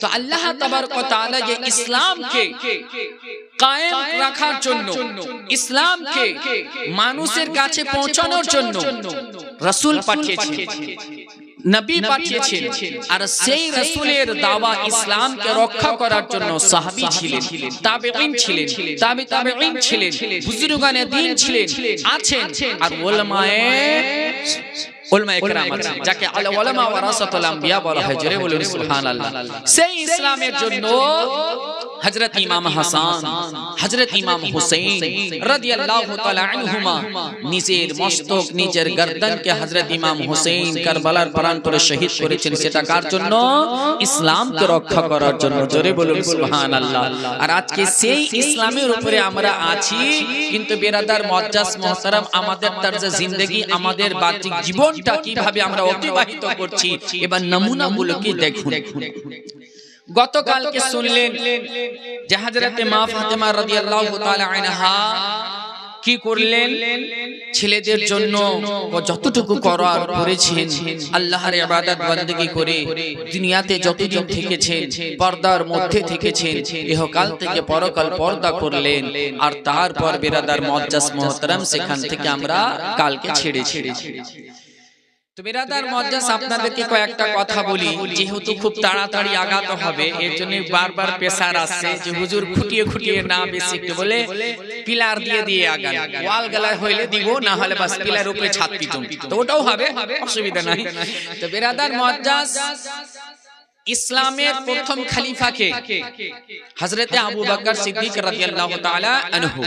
তো আল্লাহ তাবারক ওয়া তাআলা যে ইসলামকে কায়েম রাখার জন্য, ইসলামকে মানুষের কাছে পৌঁছানোর জন্য রাসূল পাঠিয়েছেন, নবী পাঠিয়েছেন। আর সেই রাসূলের দাওয়া ইসলামকে রক্ষা করার জন্য সাহাবী ছিলেন, তাবেঈন ছিলেন, তাবেঈন ছিলেন, বুজুর্গানে দ্বীন ছিলেন, আছেন। আর উলামায়ে কেরাম আছেন, যাকে উলামা ওয়ারাসাতুল আম্বিয়া বলা হয়। জোরে বলুন সুবহানাল্লাহ। সেই ইসলামের জন্য হযরত ইমাম হাসান, হযরত ইমাম হুসাইন রাদিয়াল্লাহু তাআলা আনহুমা নিজের মস্তক, নিজের গর্দনকে হযরত ইমাম হুসাইন কারবালার প্রান্তরে শহীদ করেছেন। সেটা কার জন্য? ইসলামকে রক্ষা করার জন্য। জোরে বলুন সুবহানাল্লাহ। আর আজকে সেই ইসলামের উপরে আমরা আছি, কিন্তু বিরাদার মুআজ্জাজ মুহতারাম, আমাদের তারজে জিন্দেগি, আমাদের বাহ্যিক জীবনটা কিভাবে আমরা অতিবাহিত করছি, এবার নমুনাগুলো কি দেখুন। গতকালকে শুনলেন যে হযরতে মা ফাতেমা রাদিয়াল্লাহু তাআলা আনহা কি করলেন? ছেলেদের জন্য যতটুকু করার করেছেন, আল্লাহর ইবাদত বندگی করে দুনিয়াতে যতদিন থেকেছেন পর্দার মধ্যে থেকেছেন, ইহকাল থেকে পরকাল পর্দা করলেন। আর তারপর বিরাদার মুআজ্জাজ মুহতারাম, সেখান থেকে আমরা কালকে ছেড়েছি। তো বিরাদার মুআজ্জাজ, আপনাদেরকে কয়েকটা কথা বলি, যেহেতু খুব তাড়াতাড়ি আগাতে হবে, এর জন্য বারবার প্রেসার আসছে যে হুজুর খুঁটিয়ে খুঁটিয়ে না, বেশি একটু বলে পিলার দিয়ে দিয়ে আগান। ওয়াল গলা হইলে দিব, না হলে বাস পিলার উপরে ছাদ দিতাম, তো ওটাও হবে, অসুবিধা নাই। তো বিরাদার মুআজ্জাজ, ইসলামের প্রথম খলিফাকে হযরতে আবু বকর সিদ্দিক রাদিয়াল্লাহু তাআলা আনহু,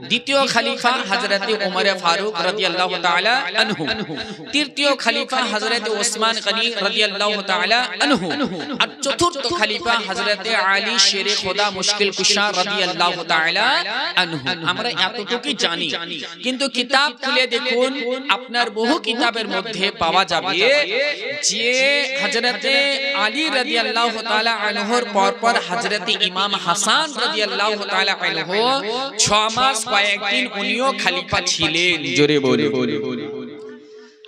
দ্বিতীয় খলিফা হযরতে ওমর ফারুক রাদিয়াল্লাহু তাআলা আনহু, তৃতীয় খলিফা হযরতে ওসমান গনি রাদিয়াল্লাহু তাআলা আনহু, আর চতুর্থ খলিফা হযরতে আলী শেরে খোদা মুশকিল কুশা রাদিয়াল্লাহু তাআলা আনহু। আমরা এতটুকুই জানি, কিন্তু কিতাব খুলে দেখুন, আপনার বহু কিতাবের মধ্যে পাওয়া যাবে যে হযরতে আলী রাদিয়াল্লাহু তাআলা আনহুর পরপর হযরতে ইমাম হাসান রাদিয়াল্লাহু তাআলা আনহু 6 মাস কয়েকদিন উনিও খলিফা ছিলেন। জোরে বলে।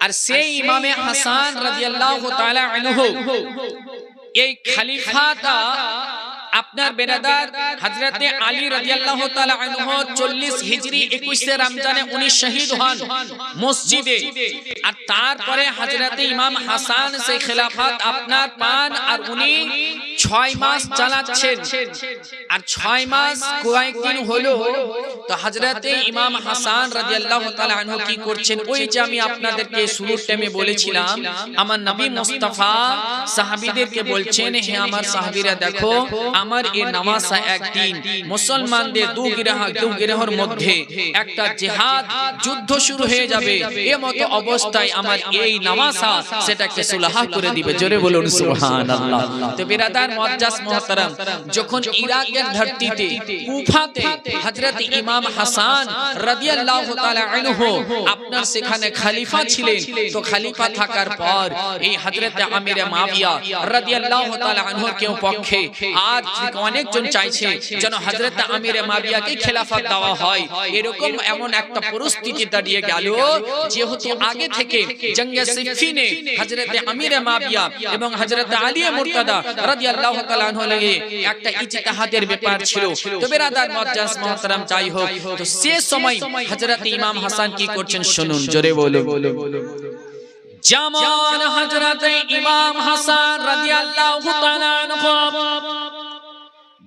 আর সেই ইমামে হাসান রাদিয়াল্লাহু তাআলা আনহু, এই খলিফাটা আপনার বেরাদার হযরতে আলী রাদিয়াল্লাহু তাআলা আনহু 40 হিজরি 21 রমজানে উনি শহীদ হন মসজিদে। আর তারপরে হযরতে ইমাম হাসান সেই খেলাফত আপনার পান, আর উনি 6 মাস চালাচ্ছেন। আর 6 মাস কয়েকদিন হলো, তো হযরতে ইমাম হাসান রাদিয়াল্লাহু তাআলা আনহু কি করছেন? ওই যে আমি আপনাদেরকে শুরুর টাইমে বলেছিলাম, আমার নবী মুস্তাফা সাহাবীদেরকে বলছেন, হে আমার সাহাবীরা, দেখো আমার এই নামাজা একদিন মুসলমানদের দু গিরহর মধ্যে একটা জিহাদ যুদ্ধ শুরু হয়ে যাবে, এই মতো অবস্থায় আমার এই নামাজা সেটাকে সুলহ করে দিবে। জোরে বলুন সুবহানাল্লাহ। তো বিরাদার মুআজ্জাজ মুহতারাম, যখন ইরাকের ধরতিতে কুফাতে হযরত ইমাম হাসান রাদিয়াল্লাহু তাআলা আনহু আপনার সেখানে খলিফা ছিলেন, তো খলিফা থাকার পর এই হযরত আমির মুআবিয়া রাদিয়াল্লাহু তাআলা আনহুর কেউ পক্ষে আজ অনেকজন চাইছে যেন হযরত আমির মুআবিয়াকে খেলাফত দেওয়া হয়। এরকম এমন একটা পরিস্থিতি দাঁড়িয়ে গেল, যেহেতু আগে থেকে জঙ্গে সিফফিনে হযরত আমির মুআবিয়া এবং হযরত আলী মুরতাদা রাদিয়াল্লাহু তাআলা আনহু লাগে একটা ইজতিহাদের ব্যাপার ছিল। তো বিরাদার মুআজ্জাজ মুহতারাম, যাই হোক, তো সে সময় হযরত ইমাম হাসান কি করছেন শুনুন। জোরে বলো। যেমন হযরত ইমাম হাসান রাদিয়াল্লাহু তাআলা আনহু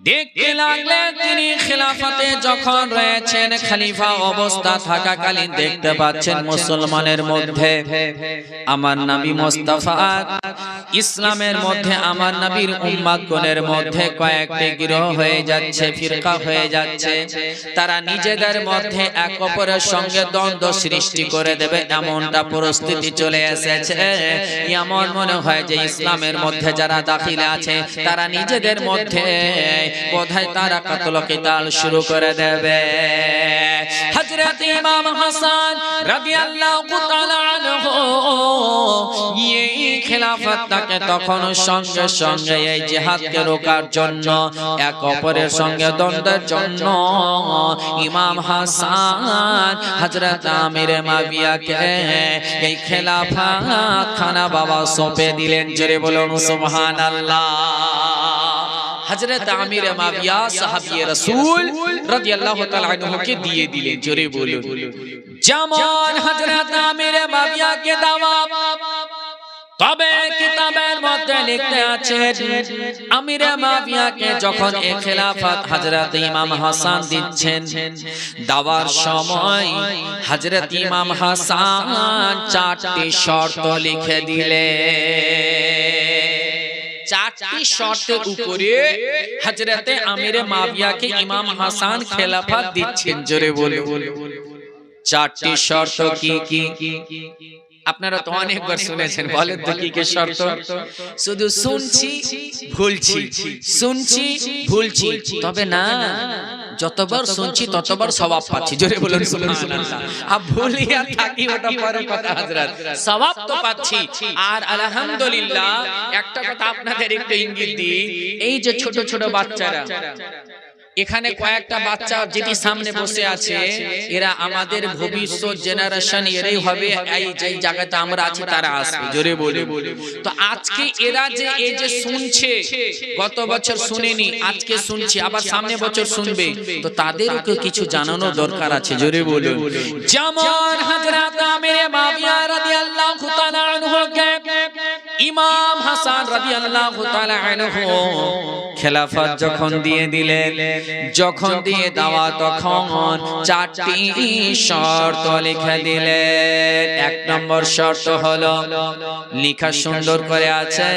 দেখতে লাগলেন তিনি খেলাফতে যখন রয়েছেন, খলিফা অবস্থা থাকাকালীন দেখতে পাচ্ছেন মুসলমানের মধ্যে আমার নবী মুস্তাফা ইসলামের মধ্যে আমার নবীর উম্মতগণের মধ্যে কয়েকটি গিরহ হয়ে যাচ্ছে, ফিরকা হয়ে যাচ্ছে। তারা নিজেদের মধ্যে এক অপরের সঙ্গে দ্বন্দ্ব সৃষ্টি করে দেবে, এমনটা পরিস্থিতি চলে এসেছে। এমন মনে হয় যে ইসলামের মধ্যে যারা দাখিল আছে তারা নিজেদের মধ্যে বোধহয় তারা কাতল কিতাল শুরু করে দেবে। হযরত ইমাম হাসান রাদিয়াল্লাহু তাআলা আনহু এই খেলাফতটাকে তখন সঙ্গে সঙ্গে এই জিহাদকে রোকার জন্য, এক অপরের সঙ্গে দ্বন্দ্বের জন্য ইমাম হাসান হযরত আমির মুআবিয়াকে এই খেলাফত খানা বাবা সঁপে দিলেন। জোরে বলুন সুবহানাল্লাহ। হযরত আমির মাবিয়া সাহাবী রাসূল রাদিয়াল্লাহু তাআলা আনহুকে দিয়ে দিলেন। জোরে বলুন। যেমন হযরত আমির মাবিয়াকে দেওয়া, তবে কিতাবের মধ্যে লিখতে আছে আমির মাবিয়াকে যখন এই খেলাফত হযরত ইমাম হাসান দিচ্ছেন, দেওয়ার সময় হযরত ইমাম হাসান 4টি শর্ত লিখে দিলেন। 4টি শর্তের উপরে হযরত আমির মাবিয়াকে ইমাম হাসান খেলাফত দিচ্ছেন। জোরে বলুন। 4টি শর্ত কি কি? আপনারা তো অনেকবার শুনেছেন, বলেন তো কি কি শর্ত? শুধু শুনছি ভুলছি, শুনছি ভুলছি, তবে না, যতবার শুনছি ততবার সওয়াব পাচ্ছি। জোরে বলুন সুবহানাল্লাহ। আর ভুলি আর থাকি ওটা পরের কথা হযরত, সওয়াব তো পাচ্ছি। আর আলহামদুলিল্লাহ একটা কথা আপনাদের একটু ইঙ্গিত দিই, এই যে ছোট ছোট বাচ্চারা, এখানে কয়েকটা বাচ্চা যেটি সামনে বসে আছে, এরা আমাদের ভবিষ্যৎ জেনারেশন, এরাই হবে এই যে জায়গাতে আমরা আছি তারা আসবে। জোরে বলে। তো আজকে এরা যে এই যে শুনছে, গত বছর শুনেনি, আজকে শুনছে, আবার সামনে বছর শুনবে, তো তাদেরকে কিছু জানানো দরকার আছে। জোরে বলে। যেমন হযরত আমির মাবিয়া রাদিয়াল্লাহু তাআলা আনহুকে ইমাম হাসান রাদিয়াল্লাহু তাআলা আনহু খেলাফত যখন দিয়ে দিলেন, যখন দিয়ে দেওয়া তখন 4টি শর্ত লিখে দিলেন। 1 নম্বর শর্ত হলো, লেখা সুন্দর করে আছে,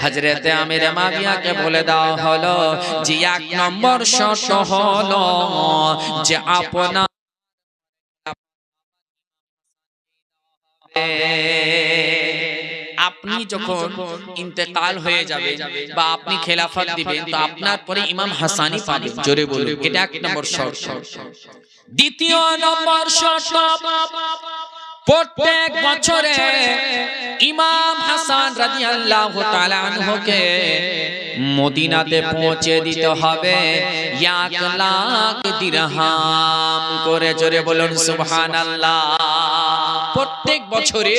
হযরত আমির মাবিয়াকে বলে দেওয়া হলো যে 1 নম্বর শর্ত হলো যে আপনা আপনি যখন ইন্তেকাল হয়ে যাবে বা আপনি খেলাফত দিবেন, তো আপনার পরে ইমাম হাসানই পাবেন। জোরে বলুন। এটা 1 নম্বর শর্ত। 2 নম্বর শর্ত, প্রত্যেক বছরে ইমাম হাসান রাদিয়াল্লাহু তাআলা আনহুকে মদিনাতে পৌঁছে দিতে হবে 1 লাখ দিরহাম করে। জোরে বলুন সুবহানাল্লাহ। প্রত্যেক বছরে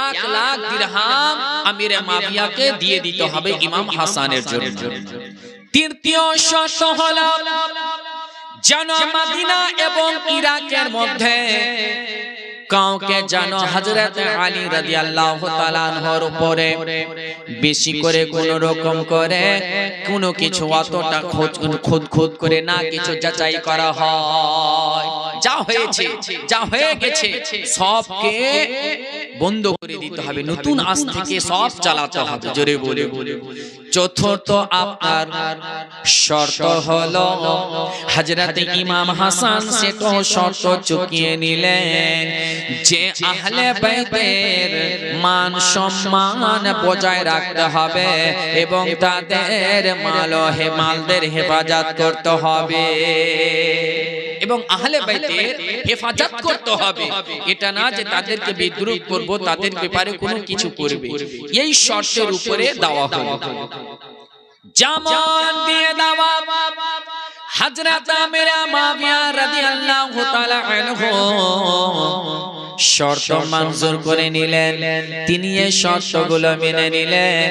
1 লাখ দিরহাম আমির মাবিয়াকে দিয়ে দিতে হবে ইমাম হাসানের জন্য। 3য় শর্ত হলো, যেন মদিনা এবং ইরাকের মধ্যে কাউকে যেন হযরত আলী রাদিয়াল্লাহু তাআলা আনহুর উপরে বেশি করে কোন রকম করে কোনো কিছু অতটা খুদ করে না কিছু যাচাই করা হয়। যা হয়েছে, যা হয়ে গেছে সবকে বন্ধ করে দিতে হবে, নতুন আজ থেকে সব চালাতে হবে। জোরে বলে। 4র্থ আপনার শর্ত হলো, হযরত ইমাম হাসান সেটা শর্ত চুকিয়ে নিলেন যে আহলে বাইতের মান সম্মান বজায় রাখতে হবে এবং তাদের মালদের হেফাজত করতে হবে এবং আহলে বাইতের হেফাজত করতে হবে। এটা না যে তাদেরকে বিদ্রুপ করব, তাদের ব্যাপারে কোনো কিছু করবে। এই শর্তের উপরে দেওয়া হলো। যেমন দিয়ে দেওয়া হযরত আমির মাবিয়া রাদিয়াল্লাহু তাআলা আনহু শর্ত মঞ্জুর করে নিলেন। তিনি এই শর্তগুলো মেনে নিলেন।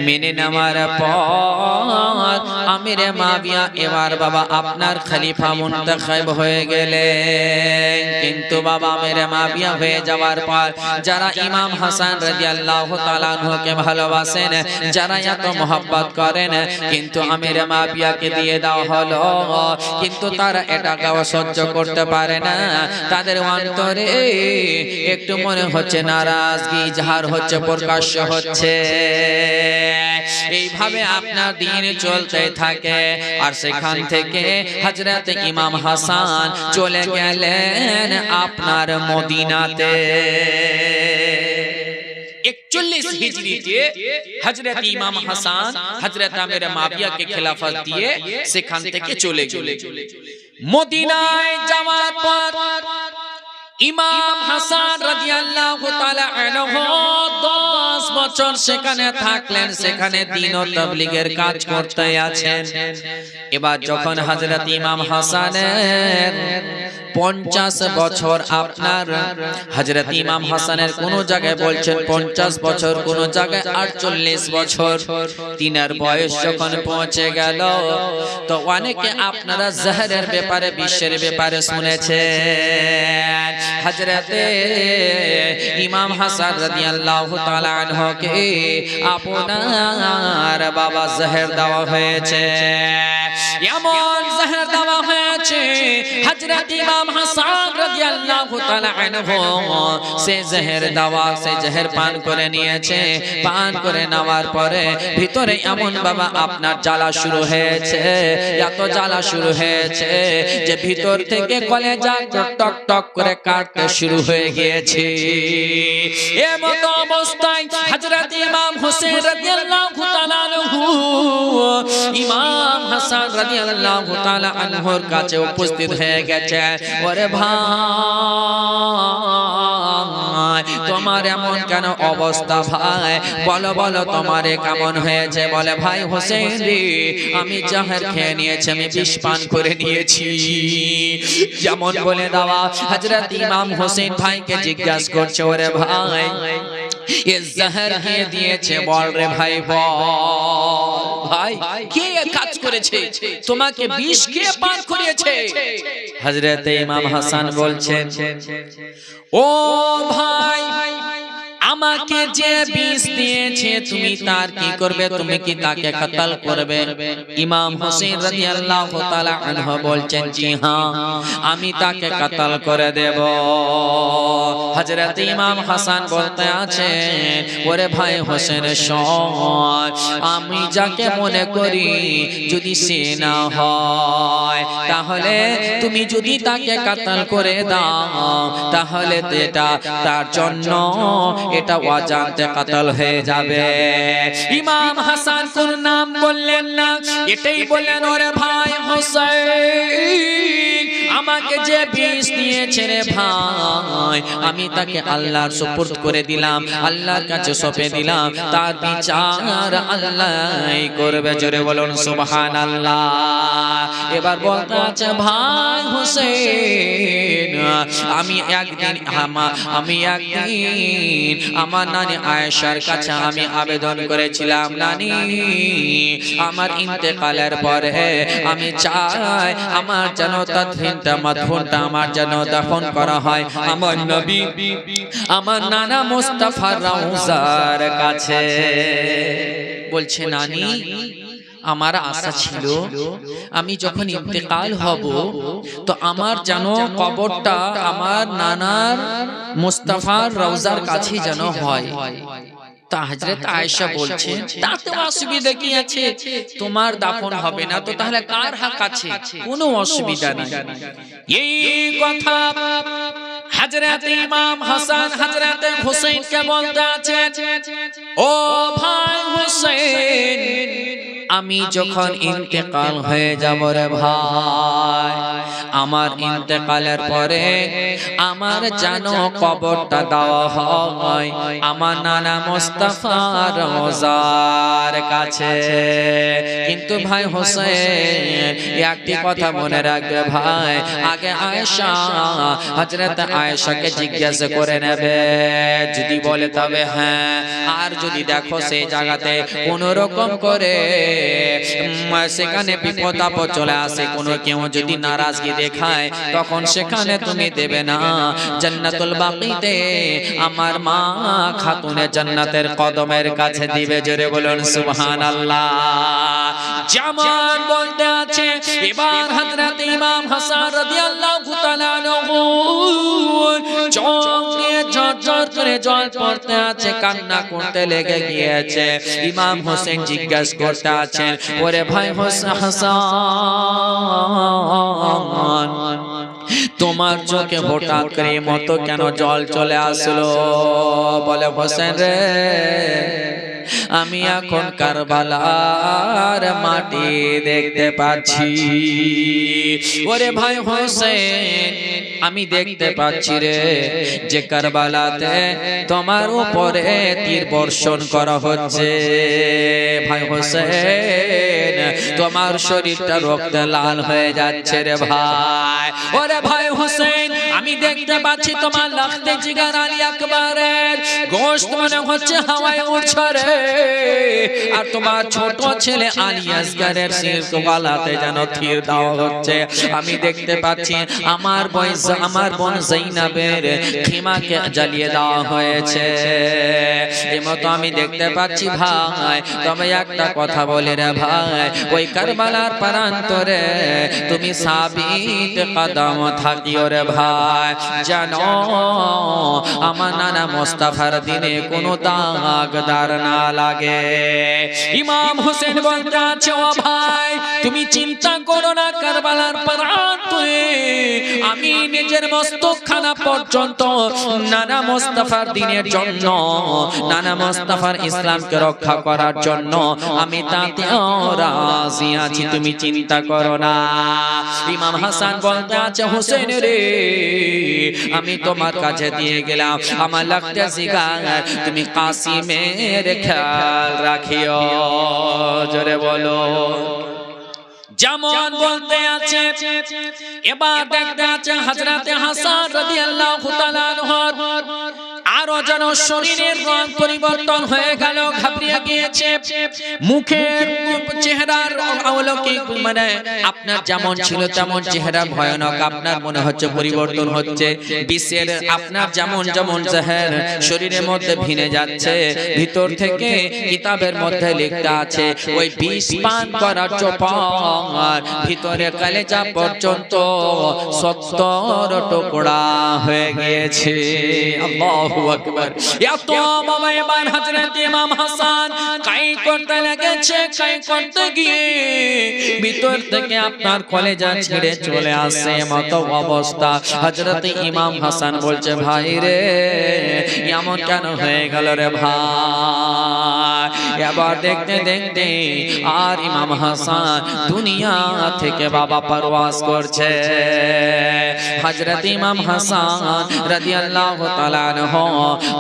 মেনে নেওয়ার পর আমির মাবিয়া এবার বাবা আপনার খলিফা মুনতাখিব হয়ে গেলেন। কিন্তু বাবা আমির মাবিয়া হয়ে যাওয়ার পর যারা ইমাম হাসান রাদিয়াল্লাহু তাআলা আনহুকে ভালোবাসেন, যারা এত মহব্বত করেন, কিন্তু আমির মাবিয়াকে দিয়ে দেওয়া হলো, কিন্তু তারা এটাকে সহ্য করতে পারে না। তাদের অন্তরে একটু মনে হচ্ছে নারাজগি ইজহার হচ্ছে, প্রকাশ্য হচ্ছে। এইভাবে আপনার দিন চলতে থাকে। আর সেখান থেকে হযরত ইমাম হাসান চলে গেলেন আপনার মদিনাতে। 41 হিজরিতে হযরত ইমাম হাসান হযরত আমির মাবিয়াকে খেলাফত দিয়ে সেখান থেকে চলে গেলেন। মদিনায় যাওয়ার পর ইমাম হাসান রাদিয়াল্লাহু তাআলা আনহু 10 বছর সেখানে থাকলেন, সেখানে দ্বীন ও তাবলীগের কাজ করতে আছেন। এবার যখন হযরত ইমাম হাসানের 50 বছর আপনার হযরত ইমাম হাসানের কোন জায়গায় বলছেন 50 বছর, কোন জায়গায় 48 বছর। তিনার বয়স যখন পৌঁছে গেল তো অনেকে আপনারা জহরের ব্যাপারে, বিশ্বের ব্যাপারে শুনেছেন। হযরতে ইমাম হাসান রাদিয়াল্লাহু তাআলা আনহুকে আপনার বাবা জহর দেওয়া হয়েছে। এমন জহর দেওয়া হয়েছে হযরত ইমাম হাসান রাদিয়াল্লাহু তাআলা আনহু সে জহর দেওয়া, সে জহর পান করে নিয়েছে। পান করে নেওয়ার পরে ভিতরে এমন বাবা আপনার জ্বালা শুরু হয়েছে, এত জ্বালা শুরু হয়েছে যে ভিতর থেকে কলেজা টক টক করে কাটতে শুরু হয়ে গিয়েছে। এমন অবস্থায় হযরত ইমাম হোসেন রাদিয়াল্লাহু তাআলা আনহু ইমাম হাসান রাদিয়াল্লাহু তাআলা আনহুর কাছে উপস্থিত হয়ে গেছে। ওরে ভাই, তোমার এমন কেন অবস্থা ভাই? বলো বলো তোমার কেমন হয়েছে? বলে ভাই হোসেন রে, আমি জহর খেয়ে নিয়েছি, আমি বিষ পান করে নিয়েছি। যেমন বলে দেওয়া হযরত ইমাম হোসেন ভাইকে জিজ্ঞাসা করছে, ওরে ভাই এ জহর কে দিয়েছে? বল রে ভাই বল, ভাই কে কাজ করেছে? তোমাকে বিষ কে পান করিয়েছে? হযরত ইমাম হাসান বলছেন, ও ভাই আমাকে যে বিষ দিয়েছে তুমি তার কি করবে? তুমি কি তাকে কতল করবে? ইমাম হোসেন রাদিয়াল্লাহু তাআলা আনহু বলছেন, জি হ্যাঁ, আমি তাকে কতল করে দেব। হযরত ইমাম হাসান বলতে আছেন, ওরে ভাই হোসেন শোন, আমি যাকে মনে করি যদি সে না হয়, তাহলে তুমি যদি তাকে কতল করে দাও তাহলে এটা তার জন্য এটা অজান্তে কতল হয়ে যাবে। ইমাম হাসান কোন নাম বললেন না, এটাই বললেন, ওরে ভাই হোসেন আমাকে যে বিষ দিয়েছে রে ভাই, আমি তাকে আল্লাহর সুপুর্দ করে দিলাম, আল্লাহর কাছে সঁপে দিলাম, তার বিচার আল্লাহই করবে। জোরে বলুন সুবহানাল্লাহ। এবার বলতে আছে, ভাই হোসেন আমি একদিন আমার নানি আয়েশার কাছে আমি আবেদন করেছিলাম, নানি আমার ইন্তেকালের পরে আমি চাই আমার যেন তাদফিনটা মাদফুনটা আমার যেন দাফন করা হয় আমার নবী আমার নানা মুস্তাফার রওজার কাছে। বলছে, নানি আমার আশা ছিল আমি যখন ইন্তেকাল হব তো আমার যেন কবরটা আমার নানার মুস্তাফার রওজার কাছে যেন হয়। তা হযরত আয়েশা বলছেন, তাতে অসুবিধা কি আছে? তোমার দাফন হবে না তো তাহলে কার হক আছে? কোনো অসুবিধা নেই। এই কথা হযরত ইমাম হাসান হযরত হুসাইন কে বলতে আছে, ও ভাই হুসাইন আমি যখন ইন্তেকাল হয়ে যাব রে ভাই, আমার ইন্তেকালের পরে আমার যেন কবরটা দেওয়া হয় আমার নানা মুস্তাফার রওজার কাছে। কিন্তু ভাই হোসেন একটি কথা মনে রাখবে ভাই, আগে আয়েশা হযরত আয়েশাকে জিজ্ঞাসা করে নেবে, যদি বলে তবে হ্যাঁ, আর যদি দেখো সেই জায়গাতে কোন রকম করে সেখানে বিপদ আপদ চলে আসে, কোনো কেউ যদি নারাজগি দেখায় তখন সেখানে তুমি দেবে না, জান্নাতুল বাকিতে আমার মা খাতুনে জান্নাতের কদমের কাছে দিবে। জোরে বলুন সুবহানাল্লাহ। যেমন বলতে আছে, এবার হযরত ইমাম হাসান রাদিয়াল্লাহু তাআলা আনহু চোখ দিয়ে ঝরঝর করে জল পড়তে আছে, কান্না করতে লেগে গিয়েছে। ইমাম হোসেন জিজ্ঞাসা করতে আছেন, ওরে ভাই হাসান তোমার চোখে হঠাৎ করে মতো কেন জল চলে আসলো? বলে হোসেন রে আমি এখন কারবালার মাটি দেখতে পাচ্ছি। ওরে ভাই হোসেন, আমি দেখতে পাচ্ছি রে যে কারবালাতে তোমার উপরে তীর বর্ষণ করা হচ্ছে। ভাই হোসেন, তোমার শরীরটা রক্তে লাল হয়ে যাচ্ছে রে ভাই। ওরে ভাই হোসেন, আমি দেখতে পাচ্ছি তোমার লাখতে জিগার আলী আকবরের গোশত মনে হচ্ছে হাওয়ায় উড়ছে রে। আর তোমার ছোট ছেলে আলী আসগরের শির গলাতে যেন তীর দেওয়া হচ্ছে। আমি দেখতে পাচ্ছি আমার বোন যায়েনাবের খিমাকে জ্বালিয়ে দেওয়া হয়েছে। এমতো আমি দেখতে পাচ্ছি ভাই। তবে একটা কথা বলি রে ভাই, ওই কারবালার প্রান্তরে তুমি সাবিত কদম থাকিও রে ভাই, জানো আমার নানা মুস্তাফার দিনে কোনো দাগদার না লাগে। ইমাম হোসেন বলতে আছে, ও ভাই তুমি চিন্তা করো না, কারবালার প্রান্তরে আমি নিজের মস্তকখানা পর্যন্ত নানা মুস্তাফার দিনের জন্য, নানা মুস্তাফার ইসলামকে রক্ষা করার জন্য আমি তাতেও রাজি আছি, তুমি চিন্তা করো না। ইমাম হাসান বলতে আছে, হোসেন রে আমি তোমার কাছে দিয়ে গেলাম আমার লাখতে জিগার, তুমি কাসিমের খেয়াল রাখিও। জোরে বলো। যেমন বলতে আছে, এবার দেখতে আছে হযরতে হাসান রাদিয়াল্লাহু তাআলা আনহুর আরো যেন শরীরের রং পরিবর্তন হয়ে গেল, ঘাবড়িয়ে গিয়েছে। মুখের চেহারার অলৌকিক মানে আপনার যেমন ছিল তেমন চেহারা ভয়ানক, আপনার মনে হচ্ছে পরিবর্তন হচ্ছে। বিষের আপনার যেমন যেমন জহর শরীরের মধ্যে ভিনে যাচ্ছে, ভিতর থেকে কিতাবের মধ্যে লেখা আছে ওই বিষ পান করার চোপার ভিতরে কলেজা পর্যন্ত 70 টুকরা হয়ে গিয়েছে। আল্লাহু আকবার। এত বাবা এবার হযরত ইমাম হাসান কাই করতে লেগেছে, কাই করতে গিয়ে ভিতর থেকে আপনার কলেজা ছিঁড়ে চলে আসে মতো অবস্থা। হযরত ইমাম হাসান বলছে, ভাই রে এমন কেন হয়ে গেল রে ভাই। এবার দেখতে দেখতে আর ইমাম হাসান দুনিয়া থেকে বাবা পরওয়াজ করছে। হযরত ইমাম হাসান রাদিয়াল্লাহু তাআলা আনহু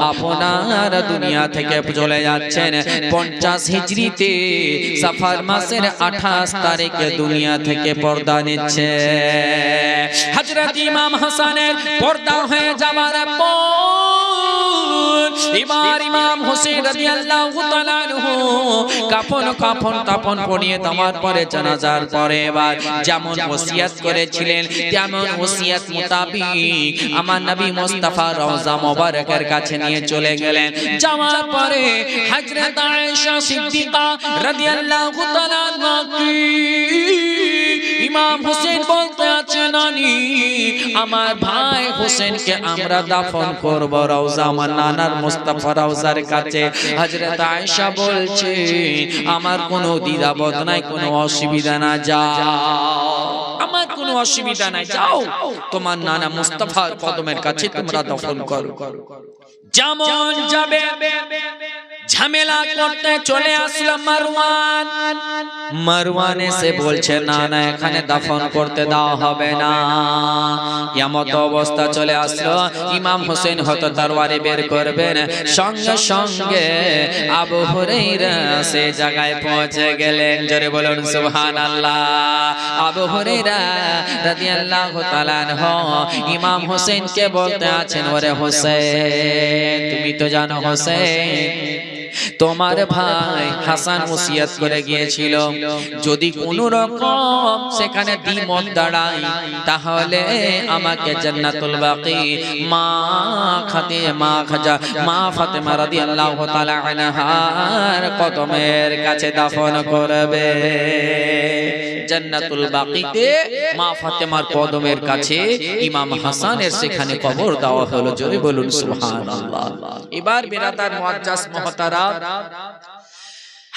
আপনার দুনিয়া থেকে চলে যাচ্ছেন 50 হিজরিতে সফর মাসের 28 তারিখে দুনিয়া থেকে পর্দা নিচ্ছে। হযরত ইমাম হাসানের পর্দা হয়ে যাওয়ার পর এবার ইমাম হোসেন রাদিয়াল্লাহু তাআলা আনহু কাফন তাপন পরিয়ে দেওয়ার পরে জানাজার পরে এবার যেমন ওসিয়ত করেছিলেন তেমন ওসিয়ত মোতাবেক আমার নবী মুস্তাফা রওজা মোবারকের কাছে নিয়ে চলে গেলেন। যাওয়ার পরে হযরত আয়েশা সিদ্দিকা রাদিয়াল্লাহু তাআলা আনহা ইমাম হোসেন বলতে আছে, নানি আমার ভাই হোসেনকে আমরা দাফন করব রওজা আমার নানার মুস্তাফা রওজার কাছে। হযরত আয়েশা বলছে, আমার কোনো দ্বিধাবোধ নাই, কোনো অসুবিধা না, যাও আমার কোনো অসুবিধা নাই, যাও তোমার নানা মুস্তাফার কদমের কাছে তোমরা দাফন করো। যেমন যাবে ঝামেলা করতে চলে আসলো মারওয়ান এসে বলছে, না না এখানে দাফন করতে দেওয়া হবে না। এমত অবস্থা চলে আসলো, ইমাম হোসেন হয়তো তরবারি বের করবেন, সঙ্গে সঙ্গে আবু হুরায়রা সে জায়গায় পৌঁছে গেলেন। জোরে বলুন সুবহানাল্লাহ। আবু হুরায়রা রাদিয়াল্লাহু তাআলা আনহু ইমাম হোসেনকে বলতে আছেন, ওরে হোসেন তুমি তো জানো হোসেন তোমার ভাই হাসান ওসিয়ত করে গিয়েছিল যদি কোনো রকম সেখানে দ্বিমত দাঁড়ায় তাহলে আমাকে জান্নাতুল বাকি মা ফাতেমা রাদিয়াল্লাহু তাআলা আনহার কদমের কাছে দাফন করবে। জান্নাতুল বাকিতে মা ফাতেমার কদমের কাছে ইমাম হাসানের সেখানে কবর দেওয়া হলো। জোরে বলুন সুবহানাল্লাহ। এবার বিরাদার মুআজ্জাজ মুহতারাম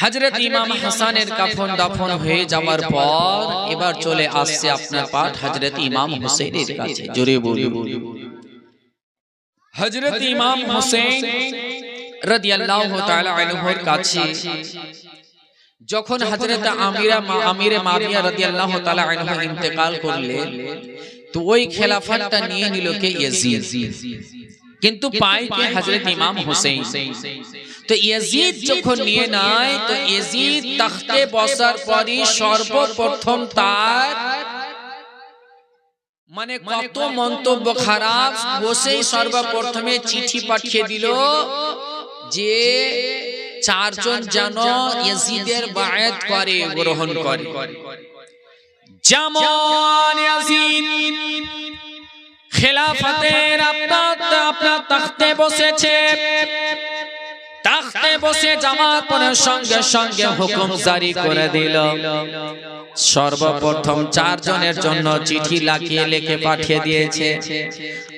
হযরত ইমাম হাসানের কাফন দাফন হয়ে যাওয়ার পর এবার চলে আসছে আপনার পাঠ হযরত ইমাম হোসেনের কাছে। জোরে বলুন। হযরত ইমাম হোসেন রাদিয়াল্লাহু তাআলা আনহুর কাছে যখন হযরত আমিরে মাবিয়া রাদিয়াল্লাহু তাআলা আনহু ইন্তেকাল করলেন, তো ওই খেলাফতটা নিয়ে নিল কে? ইয়াজিদ। কিন্তু পায় কে? হযরত ইমাম হুসাইন। তো ইয়াজিদ যখন নিয়ে নেয়, তো ইয়াজিদ তখতে বসার পরই সর্বপ্রথম তার মানে কত মন্তব্য খারাপ, বসেই সর্বপ্রথমে চিঠি পাঠিয়ে দিল যে চারজন যেন ইয়াজিদের বায়াত করে, গ্রহণ করে। যেমন ইয়াজিদ খেলাফতের আপনার তখতে বসেছে, তখতে বসে যাওয়ার পরে সঙ্গে সঙ্গে হুকুম জারি করে দিল, সর্বপ্রথম চারজনের জন্য চিঠি লিখে পাঠিয়ে দিয়েছে।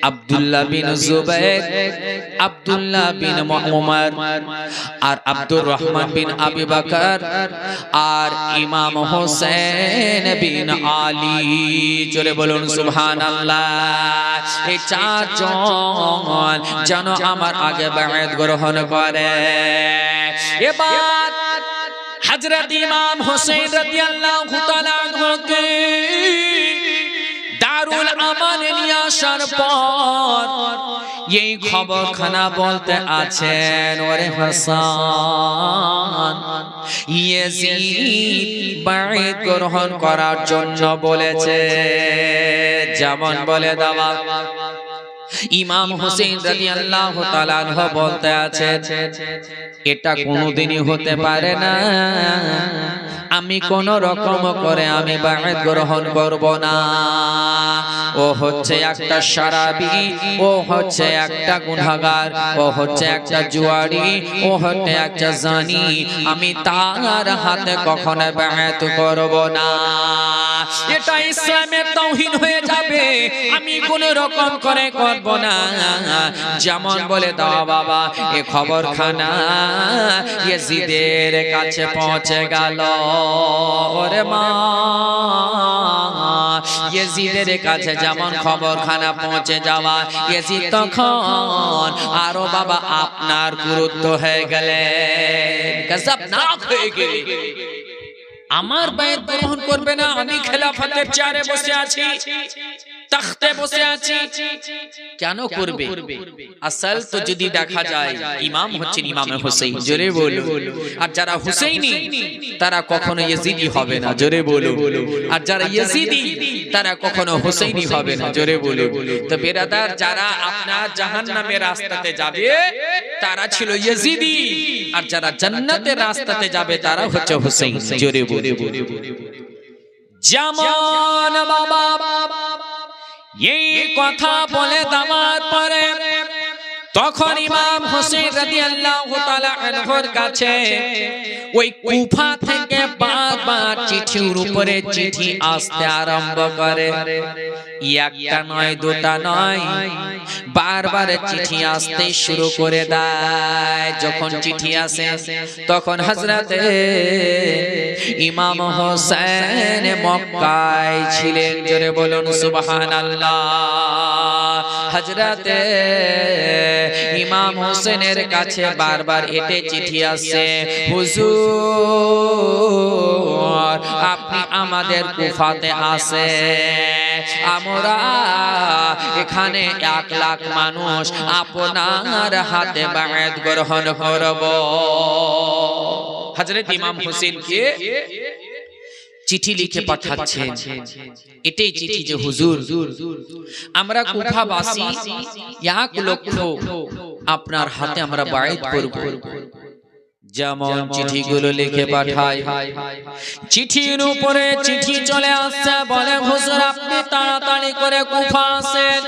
আব্দুল্লাহ বিন জুবাইর, আব্দুল্লাহ বিন উমর, আর আব্দুর রহমান বিন আবি বকর, আর ইমাম হোসেন বিন আলী। জোরে বলুন সুবহানাল্লাহ। এই চারজন যেন আমার আগে বায়াত গ্রহণ করে। এবার হযরত ইমাম হোসেন রাদিয়াল্লাহু তাআলা আনহুকে দারুল আমানে নিয়ে আসার পর এই খবরখানা বলতে আছেন, ওরে হাসান, ইয়াজিদ বায়াত গ্রহণ করার জন্য বলেছে। যেমন বলে দেওয়া ইমাম হোসেন রাদিয়াল্লাহু তাআলা আনহু বলতে আছেন, এটা কোনোদিনই হতে পারে না, আমি কোন রকম করে আমি বায়াত গ্রহণ করব না। ও হচ্ছে একটা শারাবি, ও হচ্ছে একটা গুনাহগার, ও হচ্ছে একটা জুয়ারি, ও হচ্ছে একটা জানি, আমি তার হাতে কখনো বায়াত করব না। এটা ইসলামের তাওহীদ হয়ে যাবে, আমি কোন রকম করে করব না। যেমন বলে দাও বাবা, এই খবরখানা ইয়াজিদের কাছে পৌঁছে গেল। ওরে মা, ইয়াজিদের কাছে যেমন খবরখানা পৌঁছে যাওয়া, ইয়াজিদ তখন আরো বাবা আপনার গুরুত্ব হয়ে গেলেন, গজবনাক হয়ে গেলেন। আমার বায়াত গ্রহণ করবে না, আমি খেলাফতের চেয়ারে বসে আছি, তখতে বসে আছি, কেন করবে? আসল তো যদি দেখা যায় ইমাম হচ্ছেন ইমাম হোসেন, জোরে বলো। আর যারা হুসাইনি তারা কখনো ইয়াজিদি হবে না, জোরে বলো। আর যারা ইয়াজিদি তারা কখনো হুসাইনি হবে না, জোরে বলো। তো বেরাদার, যারা আপনার জাহান্নামের রাস্তাতে যাবে তারা ছিল ইয়াজিদি, আর যারা জান্নাতের রাস্তাতে যাবে তারা হচ্ছে হুসাইন, জোরে বলো। যেমন বাবা এই কথা বলে দেওয়ার পরে তখন ইমাম হোসেন রাদিয়াল্লাহু তাআলা আনহুর কাছে ওই কুফা থেকে বারবার চিঠির উপরে চিঠি আসতে আরম্ভ করে। একটা নয়, দুটা নয়, বারবার চিঠি আসতে শুরু করে দেয়। যখন চিঠি আসে তখন হযরতে ইমাম হোসেন মক্কায় ছিলেন, জোরে বলুন সুবহানাল্লাহ। হযরতে ইমাম হোসেনের কাছে বারবার এটে চিঠি আসে, হুজুর আপনি আমাদের কুফাতে আসে, আমরা এখানে 1 লাখ মানুষ আপনার হাতে বায়াত গ্রহণ করব। হযরত ইমাম হোসেনকে চিঠি লিখে পাঠাচ্ছেন। এটাই চিঠি যে হুজুর আমরা কুফাবাসী 1 লক্ষ আপনার হাতে আমরা বায়াত করব। যেমন চিঠিগুলো লিখে পাঠায়, চিঠির উপরে চিঠি চলে আসছে, বলে হুজুর আপনি তাড়াতাড়ি করে কুফা আসেন।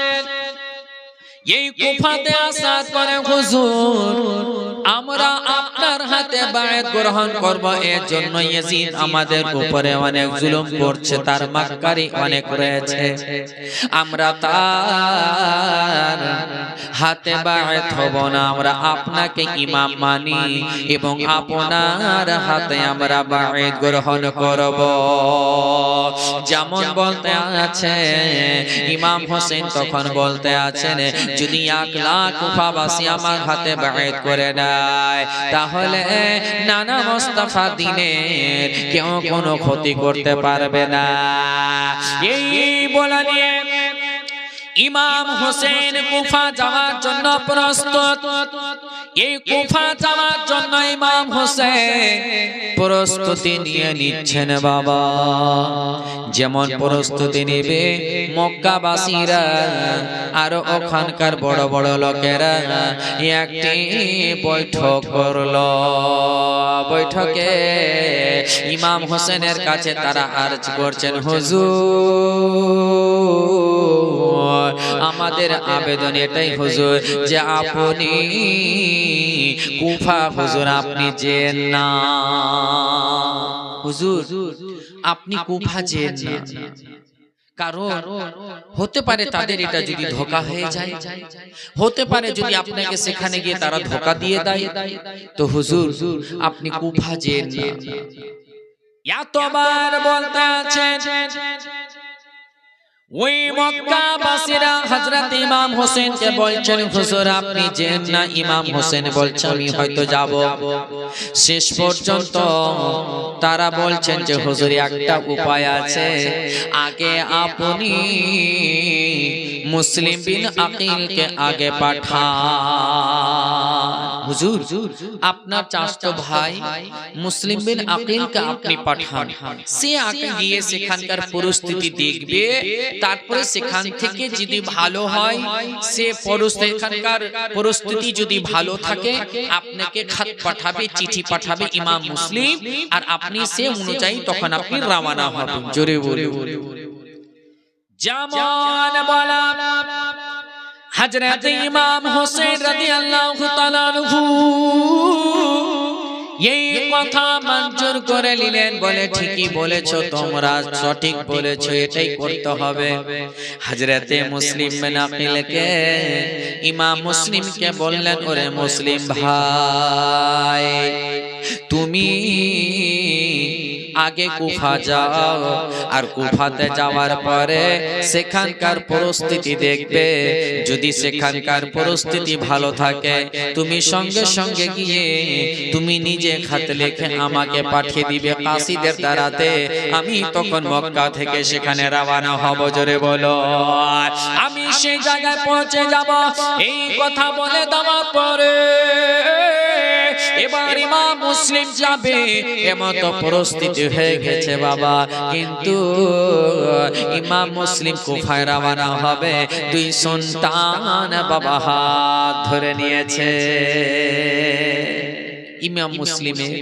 এই কুফাতে আসার পরে হুজুর আমরা আপনার হাতে বায়াত গ্রহণ করব। এর জন্য ইয়াজিদ আমাদের উপরে অনেক জুলুম করছে, তার মাক্কারি অনেক রয়েছে, আমরা তার হাতে বায়াত হব না, আমরা আপনাকে ইমাম মানি এবং আপনার হাতে আমরা বায়াত গ্রহণ করব। যেমন বলতে আছে ইমাম হোসেন তখন বলতে আছেন, যদি 1 লাখ কুফাবাসী আমার হাতে বায়াত করে নেয় তাহলে নানা মুস্তাফা দিনের কেউ কোনো ক্ষতি করতে পারবে না। এই বলা নিয়ে ইমাম হোসেন কুফা যাওয়ার জন্য প্রস্তুত। এই কুফা যাওয়ার জন্য ইমাম হোসেন প্রস্তুতি নিয়ে নিচ্ছেন বাবা। যেমন প্রস্তুতি নেবে মক্কাবাসীরা আর ওখানকার বড় বড় লোকেরা একটি বৈঠক করলো। বৈঠকে ইমাম হোসেনের কাছে তারা আরজ করছেন, হুজুর আমাদের আবেদন এটাই হুজুর যে আপনি কুফা হুজুর আপনি যেন না, হুজুর আপনি কুফা যেন না। কারণ হতে পারে তাদের এটা যদি ধোঁকা হয়ে যায়, হতে পারে যদি আপনাকে সেখানে গিয়ে তারা ধোঁকা দিয়ে দেয়, তো হুজুর আপনি কুফা যেন না। এতবার বলতে আছেন ওই মক্কাবাসীরা হযরত ইমাম হোসেনকে বলছেন, হুজুর আপনি যেন না। ইমাম হোসেন বলছেন আমি হয়তো যাব। শেষ পর্যন্ত তারা বলছেন যে হুজুর একটা উপায় আছে, আগে আপনি মুসলিম বিন আকিলকে আগে পাঠান। হুজুর আপনার চাচাতো ভাই মুসলিম বিন আকিলকে আপনি পাঠান, সে আগে গিয়ে সেখানকার পরিস্থিতি দেখবে, তারপরে সেখান থেকে যদি ভালো হয়, সে সেখানকার পরিস্থিতি যদি ভালো থাকে আপনাকে খাত পাঠাবে, চিঠি পাঠাবে ইমাম মুসলিম, আর আপনি সে অনুযায়ী তখন আপনি রওনা হবেন। জোরে বলে যেমন বলা হযরত ইমাম হোসেন রাদিয়াল্লাহু তাআলা আনহু এই কথা মঞ্জুর করে নিলেন, বলে ঠিকই বলেছো তোমরা, সঠিক বলেছো, এটাই করতে হবে। হযরতে মুসলিম বিন আকিলকে ইমাম মুসলিমকে বললেন, ওরে মুসলিম ভাই তুমি আগে কুফা যাও, আর কুফাতে যাওয়ার পরে সেখানকার পরিস্থিতি দেখবে, যদি সেখানকার পরিস্থিতি ভালো থাকে তুমি সঙ্গে সঙ্গে গিয়ে তুমি নিজে খাত লিখে আমাকে পাঠিয়ে দিবে কাসিদের দ্বারাতে, আমি তখন মক্কা থেকে সেখানে রওনা হব। জোরে বলো আমি সেই জায়গায় পৌঁছে যাব। এই কথা বলে দেওয়ার পরে এবার ইমাম মুসলিম যাবে, এমত পরিস্থিতি হয়ে গেছে বাবা। কিন্তু ইমাম মুসলিম কুফায় রওনা হবে, 2 সন্তান বাবা হাত ধরে নিয়েছে। ইমাম মুসলিমের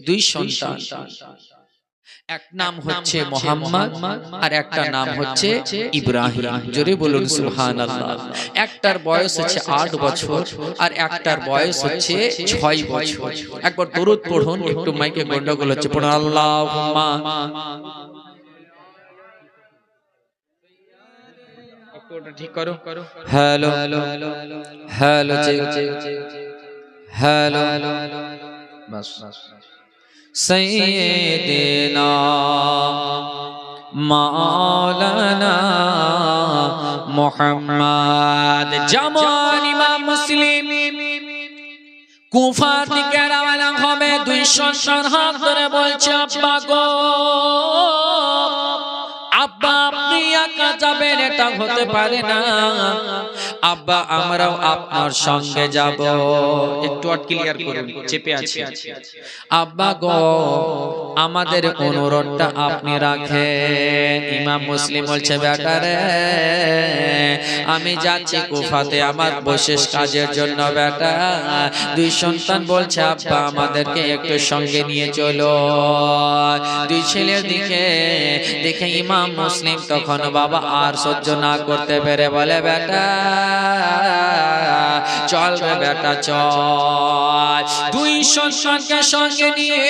2 সন্তান, এক নাম হচ্ছে মুহাম্মদ আর একটা নাম হচ্ছে ইব্রাহিম। জোরে বলুন সুবহানাল্লাহ। একটার বয়স হচ্ছে 8 বছর আর একটার বয়স হচ্ছে 6 বছর। একবার দরুদ পড়ুন, একটু মাইকে গন্ডগোল হচ্ছে, পড়ুন আল্লাহুম্মা। একটুটা ঠিক করো। হ্যালো হ্যালো হ্যালো বাস। সৈয়দনা মাওলানা মুহাম্মদ। যেমন ইমাম মুসলিম কুফা থেকে রওনা হবে, 2 সন্তান হাত ধরে বলছে, আব্বা গো, আব্বা আপনি একা যাবেন এটা হতে পারে না, আব্বা আমরাও আপনার সঙ্গে যাব। একটু ক্লিয়ার করুন, চেপে আছি। আব্বা গো আমাদের অনুরোধটা আপনি রাখেন। ইমাম মুসলিম বলছে, বেটা রে আমি যাচ্ছি কুফাতে আমার বিশেষ কাজের জন্য বেটা। 2 সন্তান বলছে, আব্বা আমাদেরকে একটু সঙ্গে নিয়ে চলো। 2 ছেলের দিকে দেখে ইমাম মুসলিম তখন বাবা আর সহ্য না করতে পেরে বলে, বেটা চল রে বেটা চল। 2 সন্তানকে সঙ্গে নিয়ে